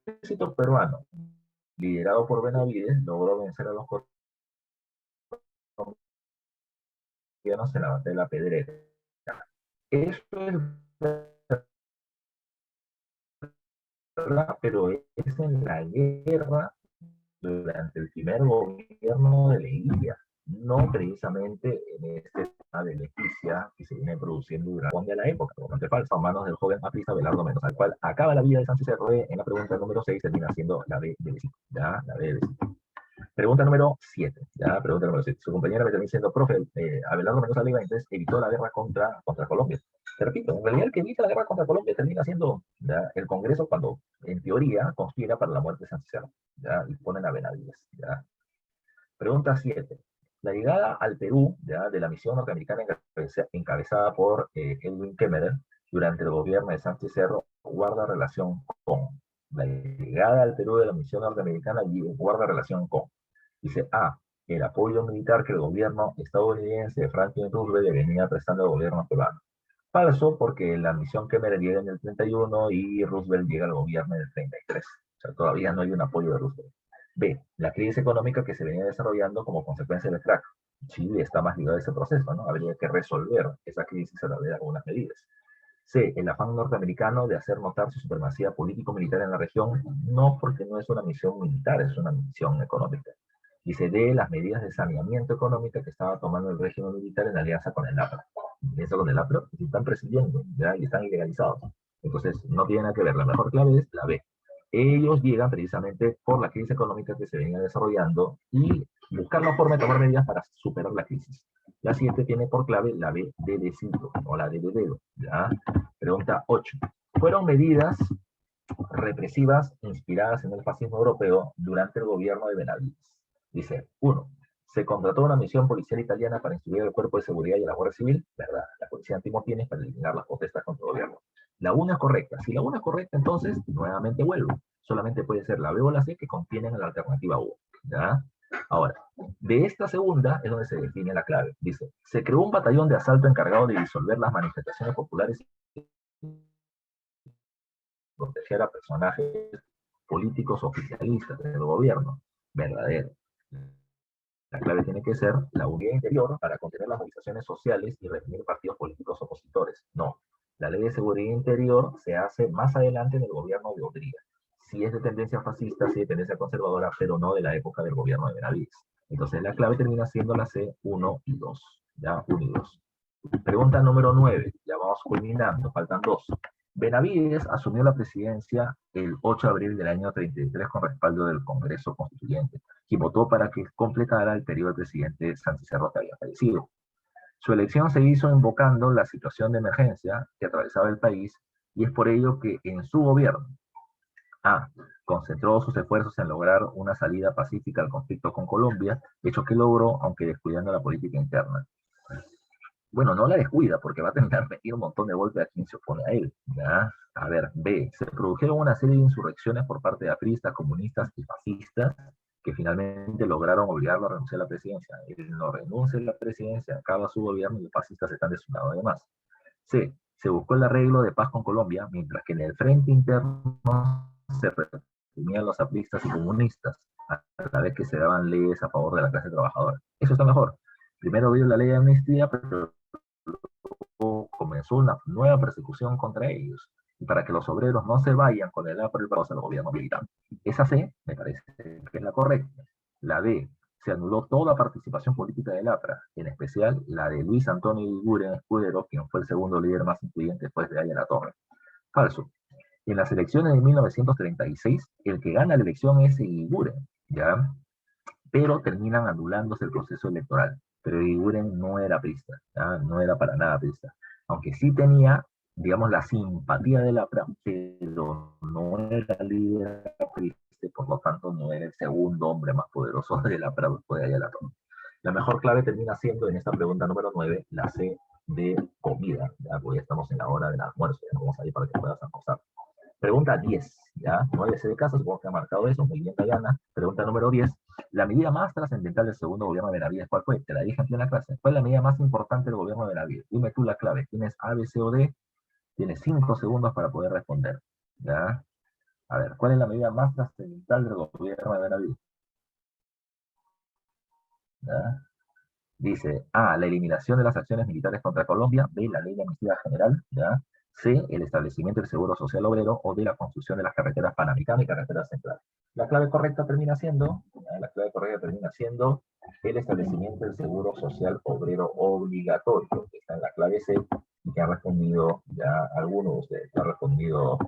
Speaker 1: ejército peruano, liderado por Benavides, logró vencer a los colombianos en la batalla de la Pedrera. Eso es verdad, pero es en la guerra durante el primer gobierno de Leguía, no precisamente en este tema de Leticia que se viene produciendo durante la época, totalmente falso, a manos del joven aprista Belardo Mendoza, al cual acaba la vida de Sánchez Cerro en la pregunta número 6, termina siendo la B de Besito, ¿ya? La B de Besito. Pregunta número 7, ¿ya? Pregunta número 7. Su compañera me termina diciendo, profe, Abelardo Mendoza Leiva entonces evitó la guerra contra Colombia. Te repito, en realidad el que evita la guerra contra Colombia termina siendo, ¿ya?, el Congreso cuando, en teoría, conspira para la muerte de Sánchez Cerro, ¿ya? Y ponen a Benavides, ¿ya? Pregunta 7. La llegada al Perú, ¿ya?, de la misión norteamericana encabezada por Edwin Kemmerer durante el gobierno de Sánchez Cerro guarda relación con. La llegada al Perú de la misión norteamericana guarda relación con. Dice, el apoyo militar que el gobierno estadounidense de Franklin Roosevelt le venía prestando al gobierno peruano. Falso, porque la misión Kennedy llega en el 31 y Roosevelt llega al gobierno en el 33. O sea, todavía no hay un apoyo de Roosevelt. B, la crisis económica que se venía desarrollando como consecuencia del crack. Chile está más ligado a ese proceso, ¿no? Habría que resolver esa crisis a través de algunas medidas. C, el afán norteamericano de hacer notar su supremacía político-militar en la región, no porque no es una misión militar, es una misión económica. Dice D, las medidas de saneamiento económico que estaba tomando el régimen militar en alianza con el APRA. Alianza con el APRA, se están presidiendo, ¿ya? Y están ilegalizados. Entonces, no tiene nada que ver. La mejor clave es la B. Ellos llegan precisamente por la crisis económica que se venía desarrollando y buscar la forma de tomar medidas para superar la crisis. La siguiente tiene por clave la B de decito, o la D de dedo. ¿Ya? Pregunta 8. ¿Fueron medidas represivas inspiradas en el fascismo europeo durante el gobierno de Benavides? Dice, 1. Se contrató una misión policial italiana para instruir el cuerpo de seguridad y a la Guardia Civil. Verdad, la policía antimotines para eliminar las protestas contra el gobierno. La 1 es correcta. Si la 1 es correcta, entonces nuevamente vuelvo. Solamente puede ser la B o la C que contienen la alternativa 1. ¿Ya? Ahora, de esta segunda es donde se define la clave. Dice, se creó un batallón de asalto encargado de disolver las manifestaciones populares y proteger a personajes políticos oficialistas del gobierno. Verdadero. La clave tiene que ser la unidad interior para contener las movilizaciones sociales y reprimir partidos políticos opositores. No. La ley de seguridad interior se hace más adelante en el gobierno de Odría. Sí es de tendencia fascista, sí de tendencia conservadora, pero no de la época del gobierno de Benavides. Entonces la clave termina siendo la C, 1 y 2. Ya, 1 y 2. Pregunta número 9. Ya vamos culminando, faltan 2. Benavides asumió la presidencia el 8 de abril del año 33 con respaldo del Congreso Constituyente, quien votó para que completara el periodo del presidente Sánchez Cerro, que había fallecido. Su elección se hizo invocando la situación de emergencia que atravesaba el país, y es por ello que en su gobierno, concentró sus esfuerzos en lograr una salida pacífica al conflicto con Colombia, hecho que logró, aunque descuidando la política interna. Bueno, no la descuida, porque va a terminar metiendo un montón de golpes a quien se opone a él, ¿ya? A ver, B, se produjeron una serie de insurrecciones por parte de apristas, comunistas y fascistas que finalmente lograron obligarlo a renunciar a la presidencia. Él no renuncia a la presidencia, acaba su gobierno y los fascistas están de su lado además. C, se buscó el arreglo de paz con Colombia, mientras que en el frente interno se reprimían los apristas y comunistas, a la vez que se daban leyes a favor de la clase trabajadora. Eso está mejor. Primero dio la ley de amnistía, pero comenzó una nueva persecución contra ellos, y para que los obreros no se vayan con el APRA al gobierno militar. Esa C me parece que es la correcta. La D, se anuló toda participación política del APRA, en especial la de Luis Antonio Iguren Escudero, quien fue el segundo líder más influyente después de Aya Torre. Falso. En las elecciones de 1936, el que gana la elección es Iguren, ¿ya? Pero terminan anulándose el proceso electoral. Pero Iguren no era aprista, ¿ya? No era para nada aprista. Aunque sí tenía, digamos, la simpatía del APRA, pero no era líder aprista, por lo tanto no era el segundo hombre más poderoso del APRA después de Ayala Torre. La mejor clave termina siendo, en esta pregunta número 9, la C de comida, ¿ya? Porque ya estamos en la hora del almuerzo, ya no vamos a ir para que puedas almorzar. Pregunta 10, ¿ya? 9 C de casa, supongo que ha marcado eso, muy bien, Dayana. Pregunta número 10. La medida más trascendental del segundo gobierno de Benavides, ¿cuál fue? Te la dije aquí en la clase. ¿Cuál es la medida más importante del gobierno de Benavides? Dime tú la clave. ¿Tienes A, B, C o D? Tienes 5 segundos para poder responder, ¿ya? A ver, ¿cuál es la medida más trascendental del gobierno de Benavides? ¿Ya? Dice A, la eliminación de las acciones militares contra Colombia. B, la ley de amnistía general, ¿ya? C, el establecimiento del seguro social obrero, o D, la construcción de las carreteras panamericanas y carreteras centrales. La clave correcta termina siendo, el establecimiento del seguro social obrero obligatorio, que está en la clave C, y que han respondido ya algunos de ustedes. Ha respondido,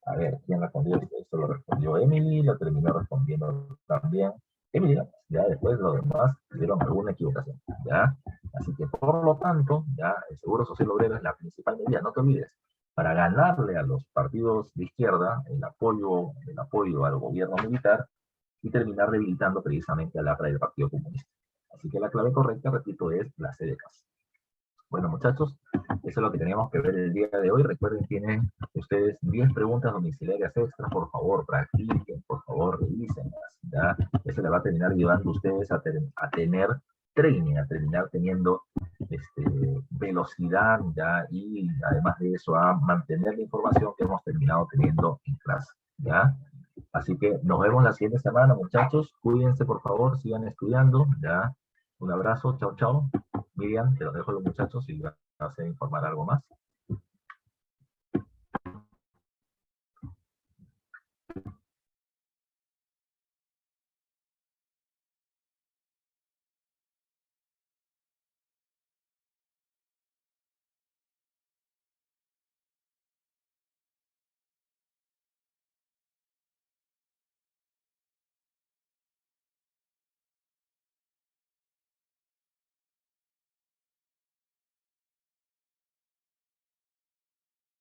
Speaker 1: a ver, ¿quién respondió esto? Esto lo respondió Emily, lo terminó respondiendo también Emily, ya después los demás tuvieron alguna equivocación, ¿ya? Así que, por lo tanto, ya el seguro social obrero es la principal medida, no te olvides, para ganarle a los partidos de izquierda el apoyo al gobierno militar y terminar debilitando precisamente al APRA del Partido Comunista. Así que la clave correcta, repito, es la C de casa. Bueno, muchachos, eso es lo que teníamos que ver el día de hoy. Recuerden, tienen ustedes 10 preguntas domiciliarias extras. Por favor, practiquen, por favor, revísenlas. ¿Ya? Eso le va a terminar ayudando a ustedes a tener training, a terminar teniendo velocidad, ¿ya? Y además de eso, a mantener la información que hemos terminado teniendo en clase. ¿Ya? Así que nos vemos la siguiente semana, muchachos. Cuídense, por favor, sigan estudiando. ¿Ya? Un abrazo, chao, chao. Miriam, te lo dejo a los muchachos y vas a informar algo más.